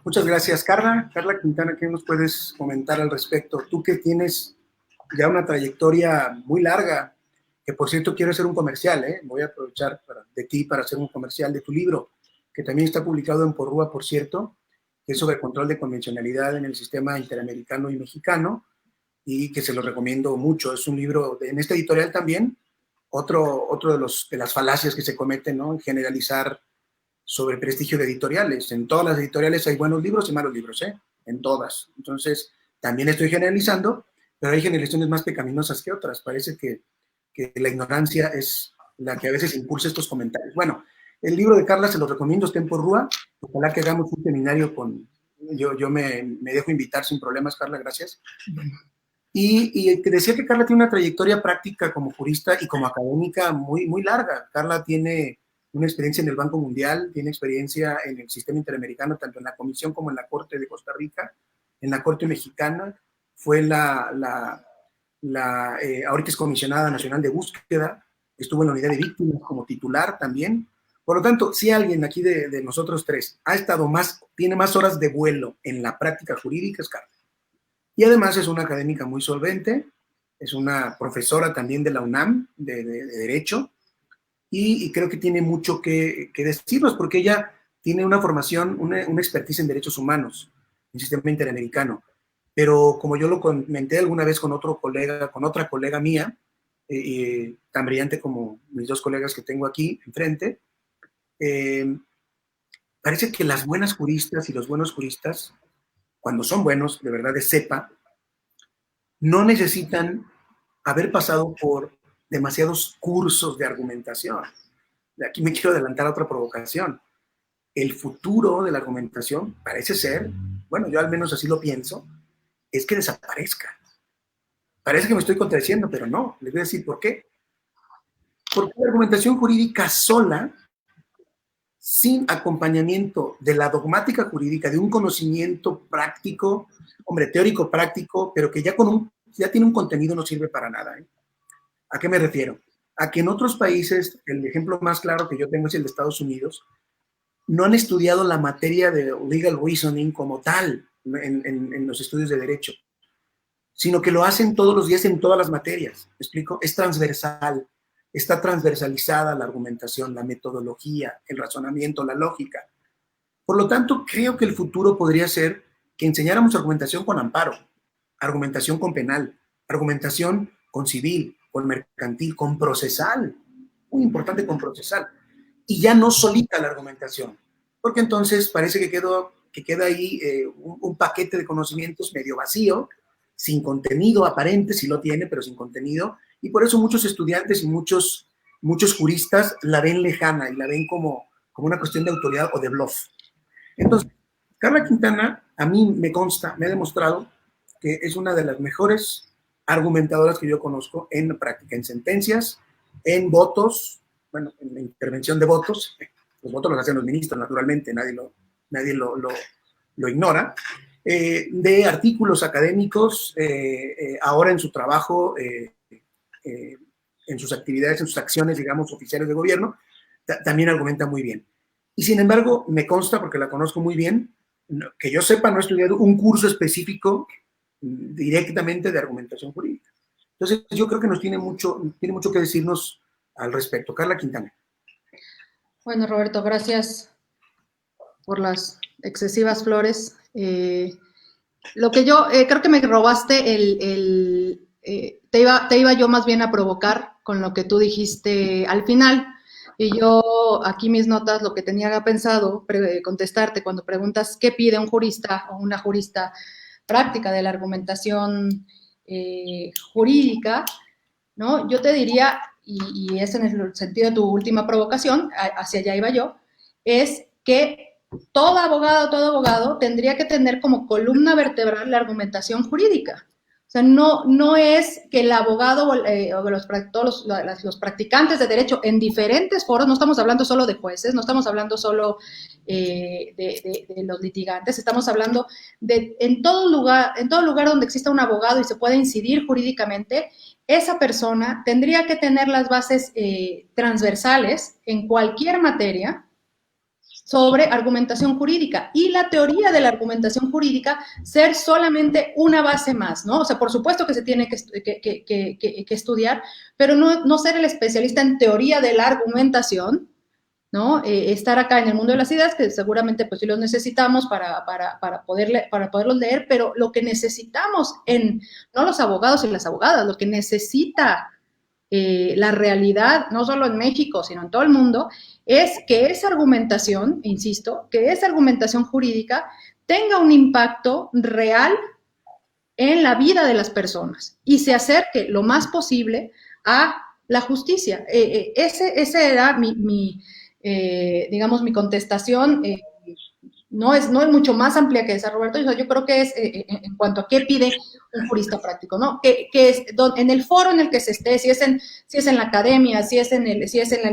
Muchas gracias, Carla. Carla Quintana, ¿qué nos puedes comentar al respecto? Tú que tienes ya una trayectoria muy larga, que por cierto quiero hacer un comercial, voy a aprovechar de ti para hacer un comercial de tu libro, que también está publicado en Porrúa, por cierto, que es sobre control de convencionalidad en el sistema interamericano y mexicano, y que se lo recomiendo mucho. Es un libro, en esta editorial también, otro de las falacias que se cometen, ¿no? En generalizar sobre prestigio de editoriales. En todas las editoriales hay buenos libros y malos libros, en todas. Entonces, también estoy generalizando, pero hay generalizaciones más pecaminosas que otras. Parece que la ignorancia es la que a veces impulsa estos comentarios. Bueno, el libro de Carla se lo recomiendo, está en Porrúa. Ojalá que hagamos un seminario con... Yo me dejo invitar sin problemas, Carla, gracias. Y te decía que Carla tiene una trayectoria práctica como jurista y como académica muy, muy larga. Carla tiene una experiencia en el Banco Mundial, tiene experiencia en el sistema interamericano, tanto en la Comisión como en la Corte de Costa Rica, en la Corte Mexicana, fue ahorita es comisionada nacional de búsqueda, estuvo en la unidad de víctimas como titular también. Por lo tanto, si alguien aquí de nosotros tres tiene más horas de vuelo en la práctica jurídica, es Carla. Y además es una académica muy solvente, es una profesora también de la UNAM de Derecho, y creo que tiene mucho que decirnos, porque ella tiene una formación, una expertise en derechos humanos, en sistema interamericano. Pero como yo lo comenté alguna vez con otra colega mía, tan brillante como mis dos colegas que tengo aquí enfrente, parece que las buenas juristas y los buenos juristas, cuando son buenos, de verdad de cepa, no necesitan haber pasado por demasiados cursos de argumentación. De aquí me quiero adelantar a otra provocación. El futuro de la argumentación parece ser, bueno, yo al menos así lo pienso, es que desaparezca. Parece que me estoy contradiciendo, pero no. Les voy a decir por qué. Porque la argumentación jurídica sola, sin acompañamiento de la dogmática jurídica, de un conocimiento práctico, hombre, teórico práctico, pero que ya tiene un contenido, no sirve para nada. ¿A qué me refiero? A que en otros países, el ejemplo más claro que yo tengo es el de Estados Unidos, no han estudiado la materia de legal reasoning como tal en los estudios de derecho, sino que lo hacen todos los días en todas las materias. ¿Me explico? Es transversal, está transversalizada la argumentación, la metodología, el razonamiento, la lógica. Por lo tanto, creo que el futuro podría ser que enseñáramos argumentación con amparo, argumentación con penal, argumentación con civil, con mercantil, con procesal, muy importante con procesal, y ya no solita la argumentación, porque entonces parece que queda ahí un paquete de conocimientos medio vacío, sin contenido aparente, sí lo tiene, pero sin contenido, y por eso muchos estudiantes y muchos juristas la ven lejana y la ven como una cuestión de autoridad o de bluff. Entonces, Carla Quintana, a mí me consta, me ha demostrado que es una de las mejores argumentadoras que yo conozco en la práctica, en sentencias, en votos, bueno, en la intervención de votos. Los votos los hacen los ministros, naturalmente, nadie lo ignora. De artículos académicos, ahora en su trabajo, en sus actividades, en sus acciones, digamos, oficiales de gobierno, también argumenta muy bien. Y sin embargo, me consta, porque la conozco muy bien, que yo sepa, no he estudiado un curso específico directamente de argumentación jurídica. Entonces, yo creo que tiene mucho que decirnos al respecto. Carla Quintana. Bueno, Roberto, gracias por las excesivas flores. Lo que yo creo que me robaste te iba yo más bien a provocar con lo que tú dijiste al final. Y yo aquí mis notas, lo que tenía pensado contestarte cuando preguntas qué pide un jurista o una jurista práctica de la argumentación jurídica, ¿no? Yo te diría, y es en el sentido de tu última provocación, hacia allá iba yo, es que todo abogado tendría que tener como columna vertebral la argumentación jurídica. O sea, no es que el abogado o todos los practicantes de derecho en diferentes foros, no estamos hablando solo de jueces, no estamos hablando solo de los litigantes, estamos hablando de en todo lugar donde exista un abogado y se pueda incidir jurídicamente, esa persona tendría que tener las bases transversales en cualquier materia sobre argumentación jurídica y la teoría de la argumentación jurídica ser solamente una base más, ¿no? O sea, por supuesto que se tiene que estudiar, pero no ser el especialista en teoría de la argumentación, ¿no? Estar acá en el mundo de las ideas, que seguramente pues sí los necesitamos para poderlos leer, pero lo que necesitamos no los abogados y las abogadas, lo que necesita la realidad, no solo en México, sino en todo el mundo, es que esa argumentación, insisto, que esa argumentación jurídica tenga un impacto real en la vida de las personas y se acerque lo más posible a la justicia. Ese era digamos, mi contestación. No es mucho más amplia que esa, Roberto. Yo creo que es en cuanto a qué pide un jurista práctico, ¿no? Que es en el foro en el que se esté, si es en la academia, si es en el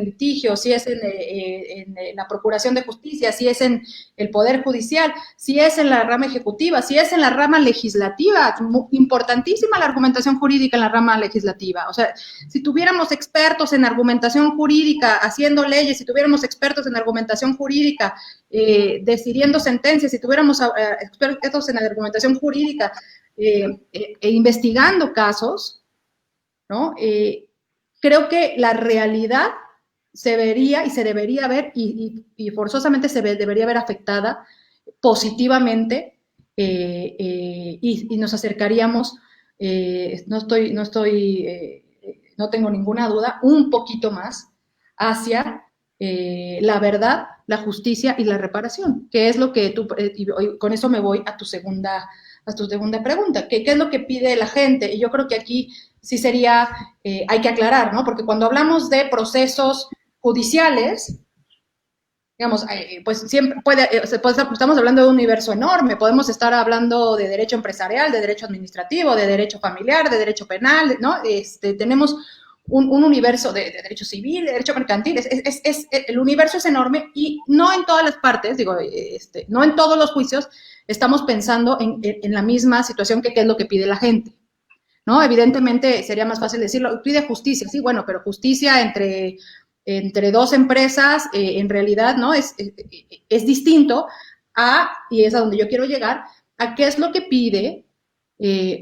litigio, si es en la procuración de justicia, si es en el poder judicial, si es en la rama ejecutiva, si es en la rama legislativa. Importantísima la argumentación jurídica en la rama legislativa. O sea, si tuviéramos expertos en argumentación jurídica haciendo leyes, si tuviéramos expertos en argumentación jurídica decidiendo sentencias, si tuviéramos expertos en la argumentación jurídica investigando casos, ¿no? Creo que la realidad se vería y se debería ver y forzosamente debería ver afectada positivamente y nos acercaríamos, no tengo ninguna duda, un poquito más hacia la verdad, la justicia y la reparación, que es lo que tú, y con eso me voy a tu segunda pregunta, ¿qué es lo que pide la gente? Y yo creo que aquí sí sería, hay que aclarar, ¿no? Porque cuando hablamos de procesos judiciales, digamos, pues siempre estamos hablando de un universo enorme, podemos estar hablando de derecho empresarial, de derecho administrativo, de derecho familiar, de derecho penal, ¿no? Tenemos un universo de derecho civil, de derecho mercantil, el universo es enorme y no en todas las partes, no en todos los juicios estamos pensando en la misma situación que qué es lo que pide la gente, ¿no? Evidentemente sería más fácil decirlo, pide justicia, sí, bueno, pero justicia entre dos empresas, en realidad, ¿no? Es distinto y es a donde yo quiero llegar, a qué es lo que pide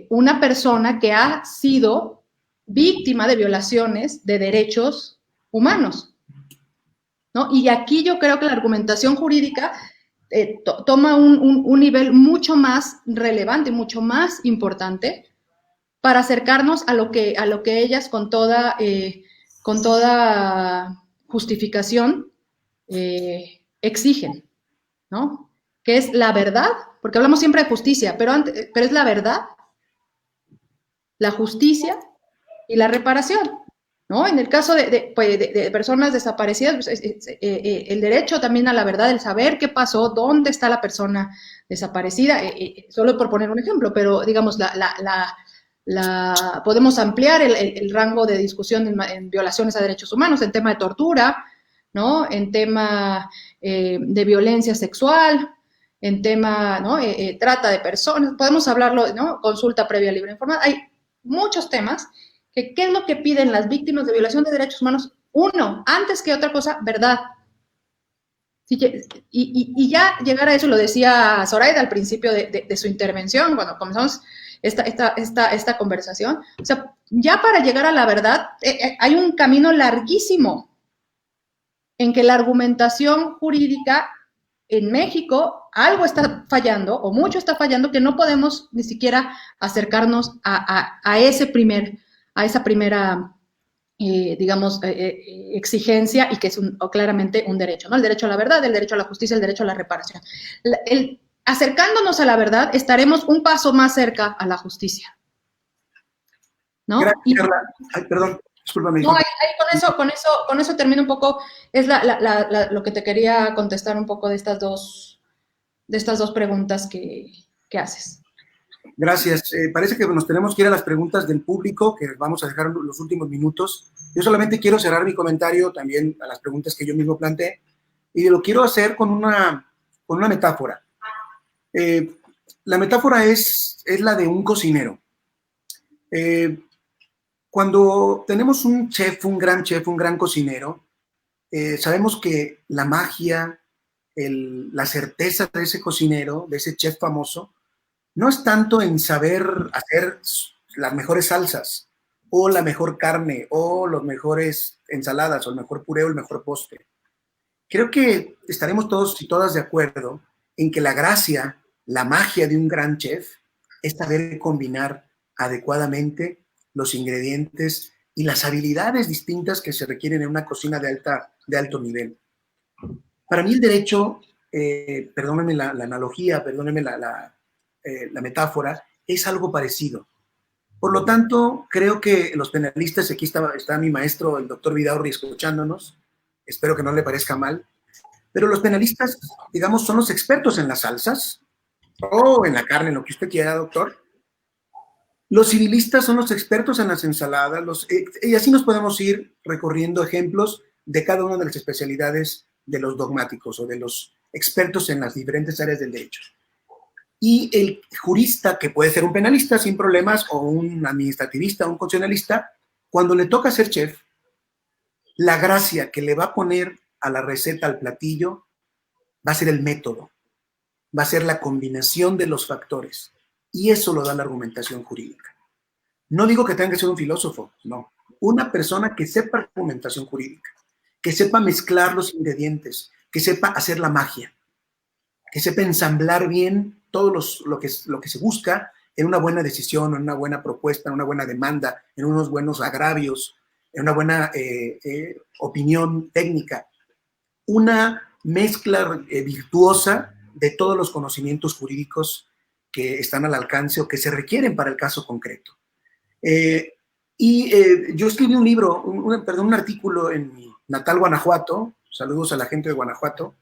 una persona que ha sido víctima de violaciones de derechos humanos, ¿no? Y aquí yo creo que la argumentación jurídica toma un nivel mucho más relevante, mucho más importante para acercarnos a lo que ellas con toda justificación exigen, ¿no? Que es la verdad, porque hablamos siempre de justicia, pero es la verdad, la justicia y la reparación, ¿no? En el caso de personas desaparecidas, pues, el derecho también a la verdad, el saber qué pasó, dónde está la persona desaparecida, solo por poner un ejemplo, pero digamos, podemos ampliar el rango de discusión en violaciones a derechos humanos, en tema de tortura, ¿no? En tema de violencia sexual, en tema, ¿no? Trata de personas, podemos hablarlo, ¿no? Consulta previa libre informada, hay muchos temas. ¿Qué es lo que piden las víctimas de violación de derechos humanos? Uno, antes que otra cosa, verdad. Y ya llegar a eso, lo decía Zoraida al principio de su intervención, cuando comenzamos esta conversación. O sea, ya para llegar a la verdad hay un camino larguísimo en que la argumentación jurídica en México algo está fallando o mucho está fallando que no podemos ni siquiera acercarnos a esa primera, digamos, exigencia y que es claramente un derecho, ¿no? El derecho a la verdad, el derecho a la justicia, el derecho a la reparación. Acercándonos a la verdad, estaremos un paso más cerca a la justicia. ¿no? Gracias, Carla. Ay, perdón, discúlpame. No, ahí con eso termino un poco, es lo que te quería contestar un poco de estas dos preguntas que haces. Gracias. Parece que nos tenemos que ir a las preguntas del público, que vamos a dejar los últimos minutos. Yo solamente quiero cerrar mi comentario también a las preguntas que yo mismo planteé, y lo quiero hacer con una metáfora. La metáfora es la de un cocinero. Cuando tenemos un chef, un gran cocinero, sabemos que la magia, la certeza de ese cocinero, de ese chef famoso, no es tanto en saber hacer las mejores salsas, o la mejor carne, o las mejores ensaladas, o el mejor puré, o el mejor postre. Creo que estaremos todos y todas de acuerdo en que la gracia, la magia de un gran chef es saber combinar adecuadamente los ingredientes y las habilidades distintas que se requieren en una cocina de alto nivel. Para mí el derecho, perdónenme la analogía, perdónenme la metáfora, es algo parecido. Por lo tanto, creo que los penalistas, aquí está mi maestro, el doctor Vidaurri, escuchándonos, espero que no le parezca mal, pero los penalistas, digamos, son los expertos en las salsas, o en la carne, en lo que usted quiera, doctor. Los civilistas son los expertos en las ensaladas, y así nos podemos ir recorriendo ejemplos de cada una de las especialidades de los dogmáticos o de los expertos en las diferentes áreas del derecho. Y el jurista, que puede ser un penalista sin problemas, o un administrativista, o un constitucionalista, cuando le toca ser chef, la gracia que le va a poner a la receta, al platillo, va a ser el método, va a ser la combinación de los factores. Y eso lo da la argumentación jurídica. No digo que tenga que ser un filósofo, no. Una persona que sepa argumentación jurídica, que sepa mezclar los ingredientes, que sepa hacer la magia, que sepa ensamblar bien todo lo que se busca en una buena decisión, en una buena propuesta, en una buena demanda, en unos buenos agravios, en una buena opinión técnica. Una mezcla virtuosa de todos los conocimientos jurídicos que están al alcance o que se requieren para el caso concreto. Yo escribí un libro, un artículo en mi natal Guanajuato, saludos a la gente de Guanajuato,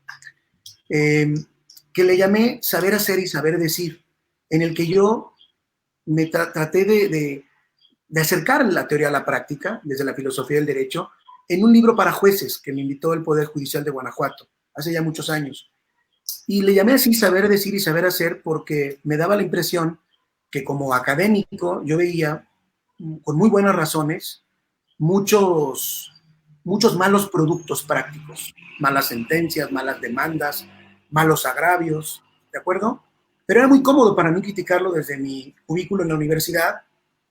que le llamé Saber hacer y saber decir, en el que yo me traté de acercar la teoría a la práctica, desde la filosofía del derecho, en un libro para jueces que me invitó el Poder Judicial de Guanajuato, hace ya muchos años. Y le llamé así Saber decir y saber hacer porque me daba la impresión que como académico yo veía, con muy buenas razones, muchos malos productos prácticos, malas sentencias, malas demandas, malos agravios, ¿de acuerdo? Pero era muy cómodo para mí criticarlo desde mi cubículo en la universidad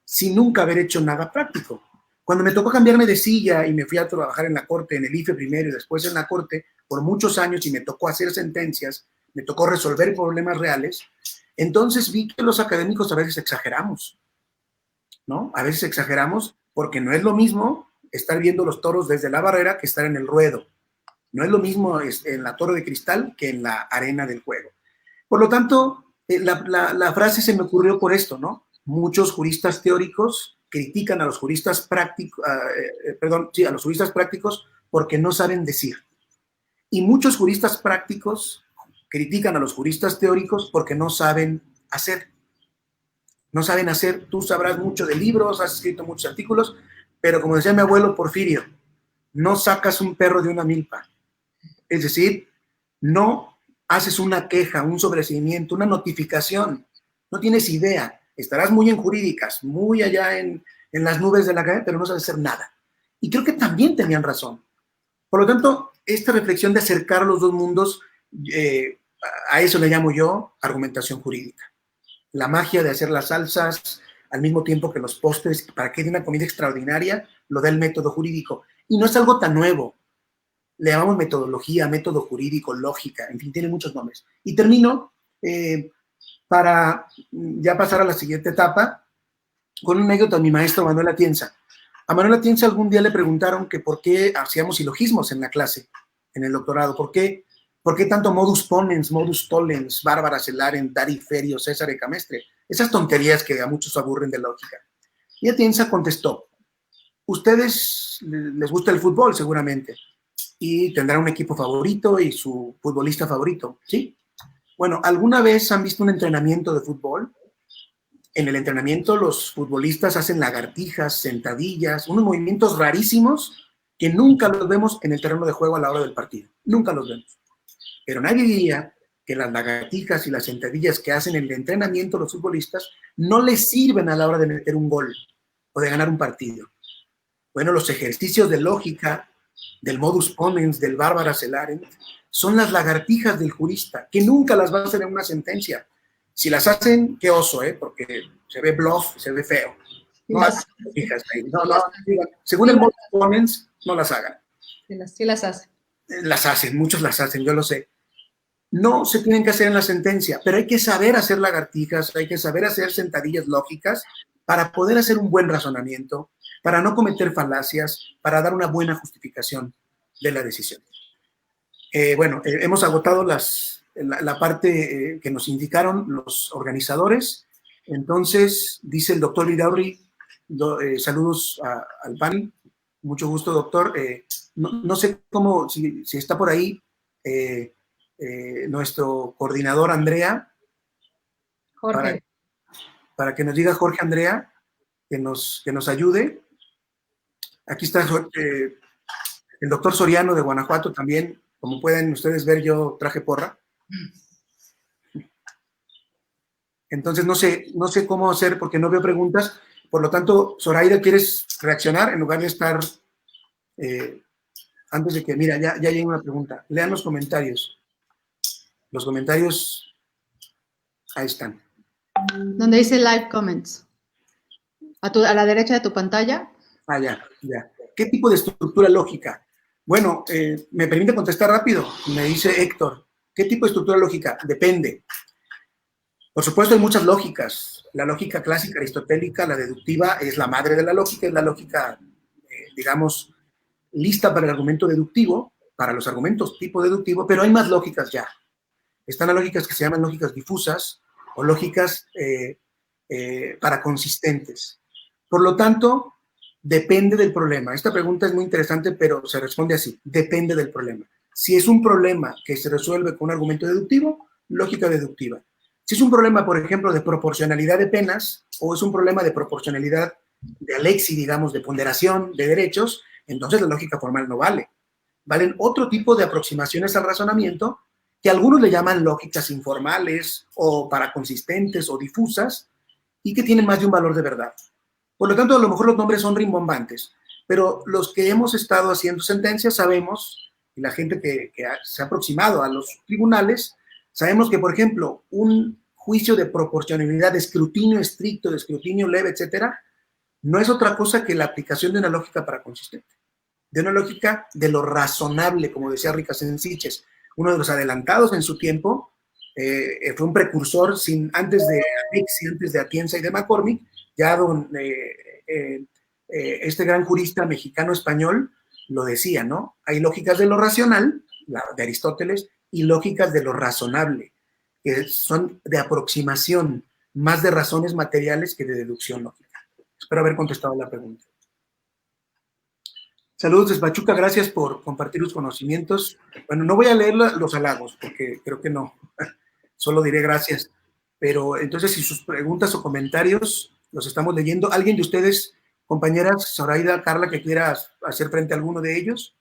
sin nunca haber hecho nada práctico. Cuando me tocó cambiarme de silla y me fui a trabajar en la corte, en el IFE primero y después en la corte, por muchos años, y me tocó hacer sentencias, me tocó resolver problemas reales, entonces vi que los académicos a veces exageramos, ¿no? A veces exageramos porque no es lo mismo estar viendo los toros desde la barrera que estar en el ruedo. No es lo mismo en la torre de cristal que en la arena del juego. Por lo tanto, la frase se me ocurrió por esto, ¿no? Muchos juristas teóricos critican a los juristas prácticos, a los juristas prácticos porque no saben decir. Y muchos juristas prácticos critican a los juristas teóricos porque no saben hacer. No saben hacer. Tú sabrás mucho de libros, has escrito muchos artículos, pero como decía mi abuelo Porfirio, no sacas un perro de una milpa. Es decir, no haces una queja, un sobreseimiento, una notificación. No tienes idea. Estarás muy en jurídicas, muy allá en las nubes de la academia, pero no sabes hacer nada. Y creo que también tenían razón. Por lo tanto, esta reflexión de acercar los dos mundos, a eso le llamo yo argumentación jurídica. La magia de hacer las salsas al mismo tiempo que los postres, para que haya una comida extraordinaria, lo da el método jurídico. Y no es algo tan nuevo. Le llamamos metodología, método jurídico, lógica, en fin, tiene muchos nombres. Y termino para ya pasar a la siguiente etapa con un anécdota de mi maestro Manuel Atienza. A Manuel Atienza algún día le preguntaron que por qué hacíamos silogismos en la clase, en el doctorado, ¿por qué tanto modus ponens, modus tollens, bárbara celaren, dari ferio, César y camestre? Esas tonterías que a muchos aburren de lógica. Y Atienza contestó, ustedes les gusta el fútbol seguramente y tendrán un equipo favorito y su futbolista favorito, ¿sí? Bueno, ¿alguna vez han visto un entrenamiento de fútbol? En el entrenamiento los futbolistas hacen lagartijas, sentadillas, unos movimientos rarísimos que nunca los vemos en el terreno de juego a la hora del partido. Nunca los vemos. Pero nadie diría que las lagartijas y las sentadillas que hacen en el entrenamiento los futbolistas no les sirven a la hora de meter un gol o de ganar un partido. Bueno, los ejercicios de lógica, del modus ponens, del bárbara celarent, son las lagartijas del jurista, que nunca las va a hacer en una sentencia. Si las hacen, qué oso, porque se ve bluff, se ve feo. No las lagartijas ahí. No, según el modus ponens, no las hagan. Sí las hacen. Las hacen, muchos las hacen, yo lo sé. No se tienen que hacer en la sentencia, pero hay que saber hacer lagartijas, hay que saber hacer sentadillas lógicas para poder hacer un buen razonamiento, para no cometer falacias, para dar una buena justificación de la decisión. Hemos agotado la parte que nos indicaron los organizadores. Entonces, dice el doctor Vidaurri, saludos al panel. Mucho gusto, doctor. No sé cómo, si está por ahí nuestro coordinador Andrea. Jorge. Para que nos diga Jorge Andrea, que nos ayude. Aquí está el doctor Soriano de Guanajuato también. Como pueden ustedes ver, yo traje porra. Entonces no sé cómo hacer porque no veo preguntas. Por lo tanto, Zoraida, ¿quieres reaccionar en lugar de estar antes de que, mira, ya llega una pregunta? Lean los comentarios. Los comentarios, ahí están. Donde dice live comments. A la derecha de tu pantalla. Ah, ya. ¿Qué tipo de estructura lógica? Bueno, me permite contestar rápido. Me dice Héctor, ¿qué tipo de estructura lógica? Depende. Por supuesto, hay muchas lógicas. La lógica clásica aristotélica, la deductiva, es la madre de la lógica, es la lógica, digamos, lista para el argumento deductivo, para los argumentos tipo deductivo, pero hay más lógicas ya. Están las lógicas que se llaman lógicas difusas o lógicas para consistentes. Por lo tanto, depende del problema. Esta pregunta es muy interesante, pero se responde así. Depende del problema. Si es un problema que se resuelve con un argumento deductivo, lógica deductiva. Si es un problema, por ejemplo, de proporcionalidad de penas o es un problema de proporcionalidad de alexi, digamos, de ponderación de derechos, entonces la lógica formal no vale. Valen otro tipo de aproximaciones al razonamiento que algunos le llaman lógicas informales o paraconsistentes o difusas y que tienen más de un valor de verdad. Por lo tanto, a lo mejor los nombres son rimbombantes, pero los que hemos estado haciendo sentencias sabemos, y la gente que se ha aproximado a los tribunales, sabemos que, por ejemplo, un juicio de proporcionalidad, de escrutinio estricto, de escrutinio leve, etcétera, no es otra cosa que la aplicación de una lógica paraconsistente, de una lógica de lo razonable, como decía Ricassensiches, uno de los adelantados en su tiempo, fue un precursor antes de Alexi, antes de Atienza y de McCormick, ya este gran jurista mexicano-español lo decía, ¿no? Hay lógicas de lo racional, la de Aristóteles, y lógicas de lo razonable, que son de aproximación, más de razones materiales que de deducción lógica. Espero haber contestado la pregunta. Saludos desde Pachuca, gracias por compartir los conocimientos. Bueno, no voy a leer los halagos, porque creo que no, solo diré gracias. Pero entonces, si sus preguntas o comentarios los estamos leyendo, ¿alguien de ustedes, compañeras, Zoraida, Carla, que quiera hacer frente a alguno de ellos?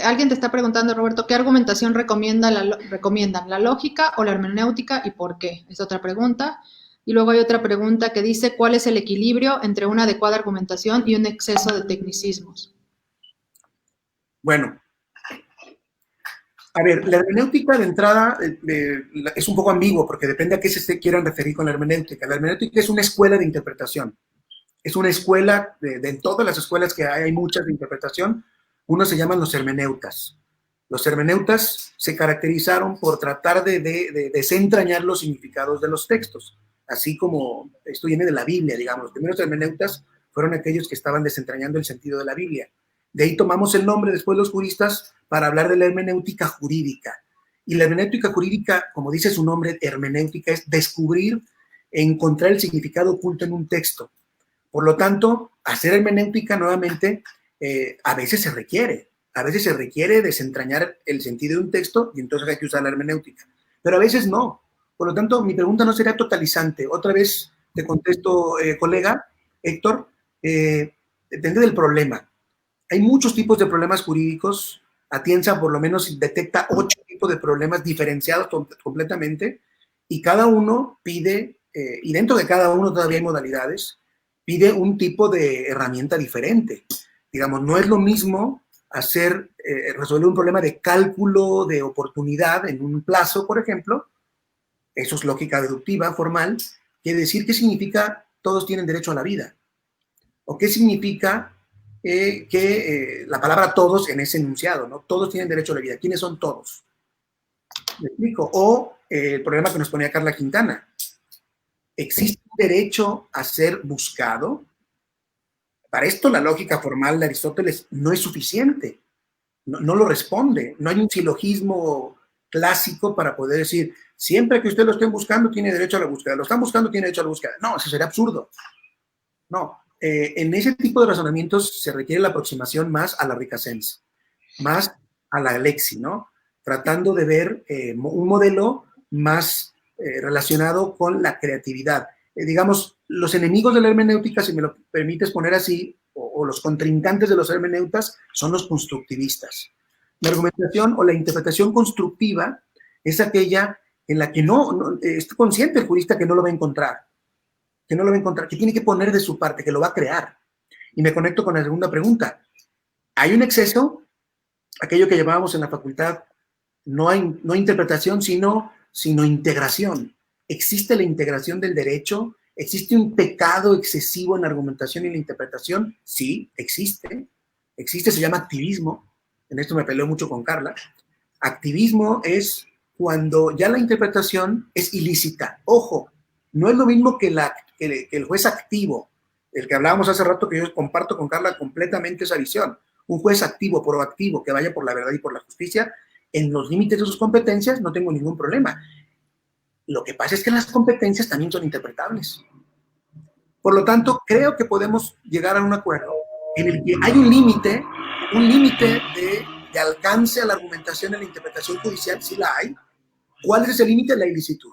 Alguien te está preguntando, Roberto, ¿qué argumentación recomiendan, la lógica o la hermenéutica y por qué? Es otra pregunta. Y luego hay otra pregunta que dice, ¿cuál es el equilibrio entre una adecuada argumentación y un exceso de tecnicismos? Bueno, a ver, la hermenéutica de entrada es un poco ambiguo porque depende a qué se quieran referir con la hermenéutica. La hermenéutica es una escuela de interpretación. Es una escuela, de todas las escuelas que hay muchas de interpretación, unos se llaman los hermeneutas. Los hermeneutas se caracterizaron por tratar de desentrañar los significados de los textos, así como esto viene de la Biblia, digamos. Los primeros hermeneutas fueron aquellos que estaban desentrañando el sentido de la Biblia. De ahí tomamos el nombre después los juristas para hablar de la hermenéutica jurídica. Y la hermenéutica jurídica, como dice su nombre, hermenéutica, es descubrir e encontrar el significado oculto en un texto. Por lo tanto, hacer hermenéutica nuevamente a veces se requiere desentrañar el sentido de un texto y entonces hay que usar la hermenéutica, pero a veces no. Por lo tanto, mi pregunta no sería totalizante. Otra vez te contesto, colega Héctor, depende del problema. Hay muchos tipos de problemas jurídicos. Atienza por lo menos detecta 8 tipos de problemas diferenciados completamente y cada uno pide, y dentro de cada uno todavía hay modalidades, pide un tipo de herramienta diferente. Digamos, no es lo mismo resolver un problema de cálculo de oportunidad en un plazo, por ejemplo. Eso es lógica deductiva, formal, que decir qué significa todos tienen derecho a la vida. O qué significa la palabra todos en ese enunciado, ¿no? Todos tienen derecho a la vida. ¿Quiénes son todos? ¿Me explico? O el problema que nos ponía Carla Quintana. ¿Existe un derecho a ser buscado? Para esto la lógica formal de Aristóteles no es suficiente. No lo responde. No hay un silogismo clásico para poder decir, siempre que usted lo estén buscando, tiene derecho a la búsqueda. Lo están buscando, tiene derecho a la búsqueda. No, eso sería absurdo. No. En ese tipo de razonamientos se requiere la aproximación más a la ricacense, más a la lexi, ¿no? Tratando de ver un modelo más relacionado con la creatividad. Digamos, los enemigos de la hermenéutica, si me lo permites poner así, o los contrincantes de los hermeneutas, son los constructivistas. La argumentación o la interpretación constructiva es aquella en la que no está consciente el jurista que no lo va a encontrar, que tiene que poner de su parte, que lo va a crear. Y me conecto con la segunda pregunta. ¿Hay un exceso? Aquello que llamábamos en la facultad, no interpretación, sino integración. ¿Existe la integración del derecho? ¿Existe un pecado excesivo en la argumentación y la interpretación? Sí, existe. Existe, se llama activismo. En esto me peleo mucho con Carla. Activismo es cuando ya la interpretación es ilícita. Ojo, no es lo mismo que el juez activo, el que hablábamos hace rato, que yo comparto con Carla completamente esa visión. Un juez activo, proactivo, que vaya por la verdad y por la justicia, en los límites de sus competencias, no tengo ningún problema. Lo que pasa es que las competencias también son interpretables. Por lo tanto, creo que podemos llegar a un acuerdo en el que hay un límite de alcance a la argumentación en la interpretación judicial, si la hay. ¿Cuál es ese límite? La ilicitud.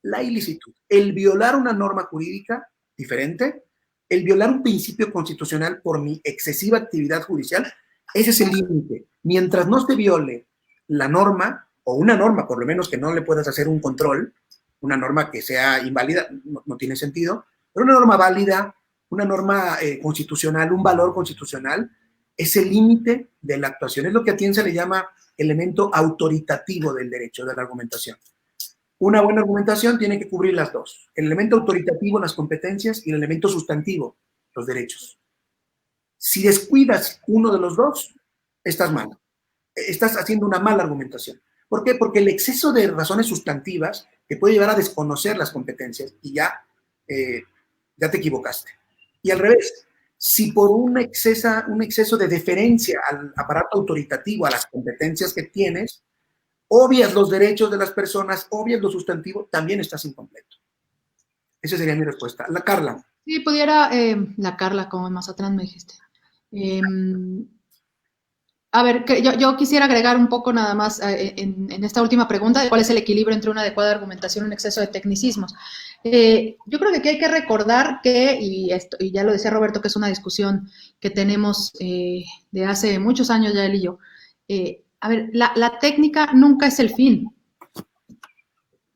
La ilicitud. El violar una norma jurídica diferente, el violar un principio constitucional por mi excesiva actividad judicial, ese es el límite. Mientras no se viole la norma, o una norma por lo menos que no le puedas hacer un control, una norma que sea inválida, no tiene sentido, pero una norma válida, una norma constitucional, un valor constitucional, es el límite de la actuación. Es lo que a Atienza le llama elemento autoritativo del derecho, de la argumentación. Una buena argumentación tiene que cubrir las dos. El elemento autoritativo, las competencias, y el elemento sustantivo, los derechos. Si descuidas uno de los dos, estás mal. Estás haciendo una mala argumentación. ¿Por qué? Porque el exceso de razones sustantivas te puede llevar a desconocer las competencias y ya te equivocaste. Y al revés, si por un exceso de deferencia al aparato autoritativo, a las competencias que tienes, obvias los derechos de las personas, obvias lo sustantivo, también estás incompleto. Esa sería mi respuesta. La Carla. Sí, pudiera, la Carla, como en Mazatlán me dijiste. A ver, yo quisiera agregar un poco nada más en esta última pregunta de cuál es el equilibrio entre una adecuada argumentación y un exceso de tecnicismos. Yo creo que aquí hay que recordar que, y ya lo decía Roberto, que es una discusión que tenemos de hace muchos años ya él y yo. A ver, la técnica nunca es el fin.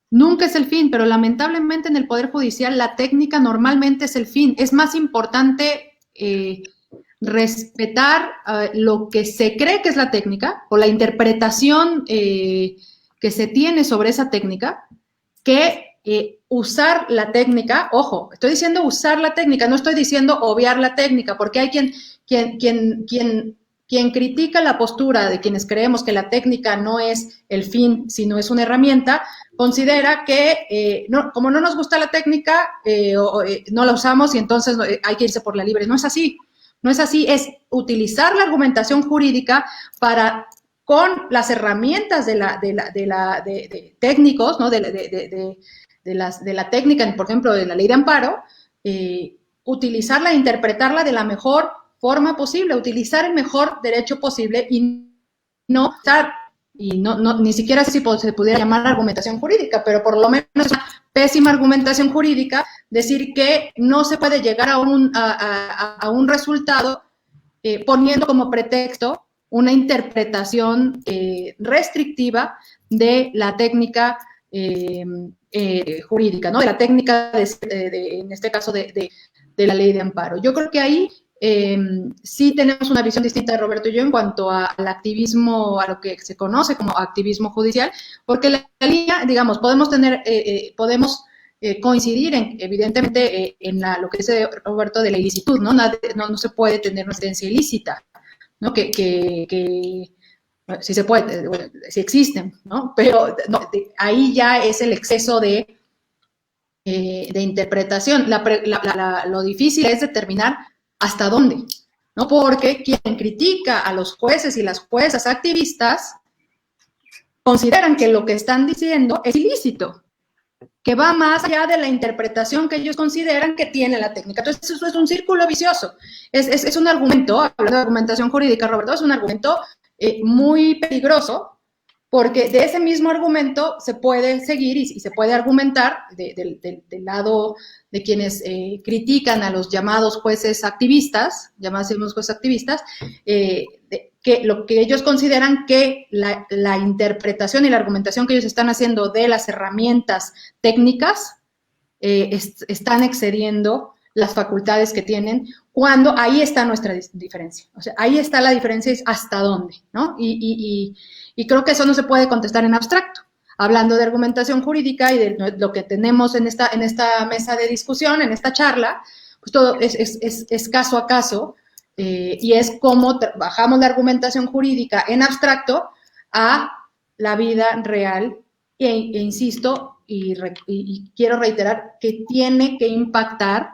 Nunca es el fin, pero lamentablemente en el Poder Judicial la técnica normalmente es el fin. Es más importante respetar lo que se cree que es la técnica o la interpretación que se tiene sobre esa técnica que usar la técnica. Ojo, estoy diciendo usar la técnica, no estoy diciendo obviar la técnica, porque hay quien critica la postura de quienes creemos que la técnica no es el fin, sino es una herramienta, considera que como no nos gusta la técnica, no la usamos y entonces hay que irse por la libre. No es así. No es así, es utilizar la argumentación jurídica con las herramientas de técnicos, ¿no? de la técnica, por ejemplo, de la ley de amparo, utilizarla e interpretarla de la mejor forma posible, utilizar el mejor derecho posible y no estar, y ni siquiera sé si se pudiera llamar argumentación jurídica, pero por lo menos es una pésima argumentación jurídica decir que no se puede llegar a un resultado poniendo como pretexto una interpretación restrictiva de la técnica jurídica, ¿no? De la técnica, en este caso, de la ley de amparo. Yo creo que ahí sí tenemos una visión distinta, Roberto y yo, en cuanto al activismo, a lo que se conoce como activismo judicial, porque la línea, digamos, podemos coincidir evidentemente en lo que dice Roberto de la ilicitud, ¿no? No se puede tener una sentencia ilícita, ¿no? Sí se puede, bueno, sí existen, ¿no? Pero no, ahí ya es el exceso de interpretación. Lo difícil es determinar hasta dónde, ¿no? Porque quien critica a los jueces y las juezas activistas consideran que lo que están diciendo es ilícito, que va más allá de la interpretación que ellos consideran que tiene la técnica. Entonces, eso es un círculo vicioso. Es un argumento, hablando de argumentación jurídica, Roberto, es un argumento muy peligroso, porque de ese mismo argumento se puede seguir y se puede argumentar del lado de quienes critican a los llamados jueces activistas, que lo que ellos consideran que la interpretación y la argumentación que ellos están haciendo de las herramientas técnicas están excediendo las facultades que tienen, cuando ahí está nuestra diferencia. O sea, ahí está la diferencia, es hasta dónde, ¿no? Y creo que eso no se puede contestar en abstracto. Hablando de argumentación jurídica y de lo que tenemos en esta mesa de discusión, en esta charla, pues todo es caso a caso, y es cómo bajamos la argumentación jurídica en abstracto a la vida real, e insisto, y quiero reiterar que tiene que impactar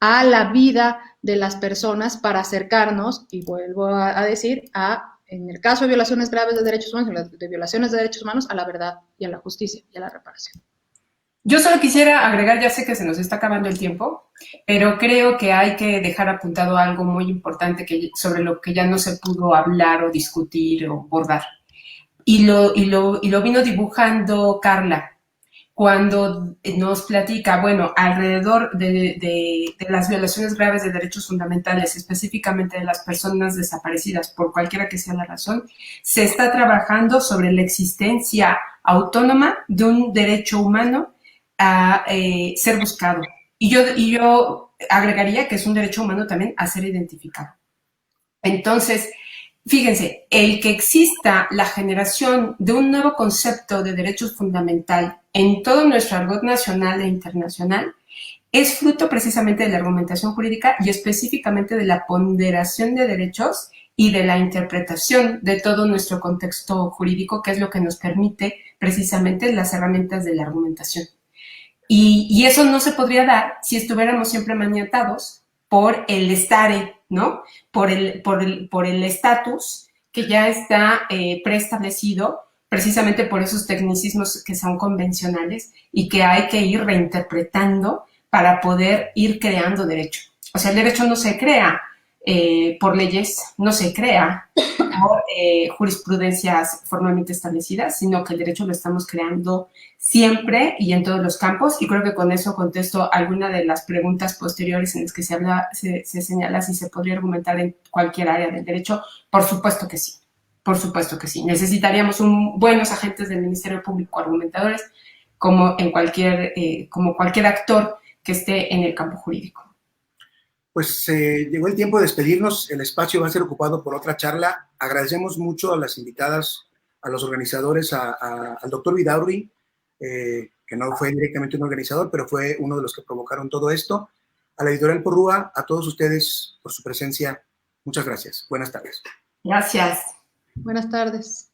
a la vida de las personas para acercarnos, y vuelvo a decir, en el caso de violaciones graves de derechos humanos, de violaciones de derechos humanos, a la verdad y a la justicia y a la reparación. Yo solo quisiera agregar, ya sé que se nos está acabando el tiempo, pero creo que hay que dejar apuntado algo muy importante sobre lo que ya no se pudo hablar o discutir o abordar. Y lo vino dibujando Carla cuando nos platica, bueno, alrededor de las violaciones graves de derechos fundamentales, específicamente de las personas desaparecidas, por cualquiera que sea la razón, se está trabajando sobre la existencia autónoma de un derecho humano a ser buscado. Y yo agregaría que es un derecho humano también a ser identificado. Entonces, fíjense, el que exista la generación de un nuevo concepto de derechos fundamental en todo nuestro argot nacional e internacional es fruto precisamente de la argumentación jurídica y específicamente de la ponderación de derechos y de la interpretación de todo nuestro contexto jurídico, que es lo que nos permite precisamente las herramientas de la argumentación. Y eso no se podría dar si estuviéramos siempre maniatados por el estare, ¿no? Por el estatus que ya está preestablecido, precisamente por esos tecnicismos que son convencionales y que hay que ir reinterpretando para poder ir creando derecho. O sea, el derecho no se crea por leyes, no se crea por jurisprudencias formalmente establecidas, sino que el derecho lo estamos creando siempre y en todos los campos, y creo que con eso contesto alguna de las preguntas posteriores en las que se señala si se podría argumentar en cualquier área del derecho. Por supuesto que sí, por supuesto que sí. Necesitaríamos buenos agentes del Ministerio Público argumentadores, como cualquier actor que esté en el campo jurídico. Pues llegó el tiempo de despedirnos, el espacio va a ser ocupado por otra charla. Agradecemos mucho a las invitadas, a los organizadores, al doctor Vidaurri, que no fue directamente un organizador, pero fue uno de los que provocaron todo esto, a la editorial Porrúa, a todos ustedes por su presencia. Muchas gracias. Buenas tardes. Gracias. Buenas tardes.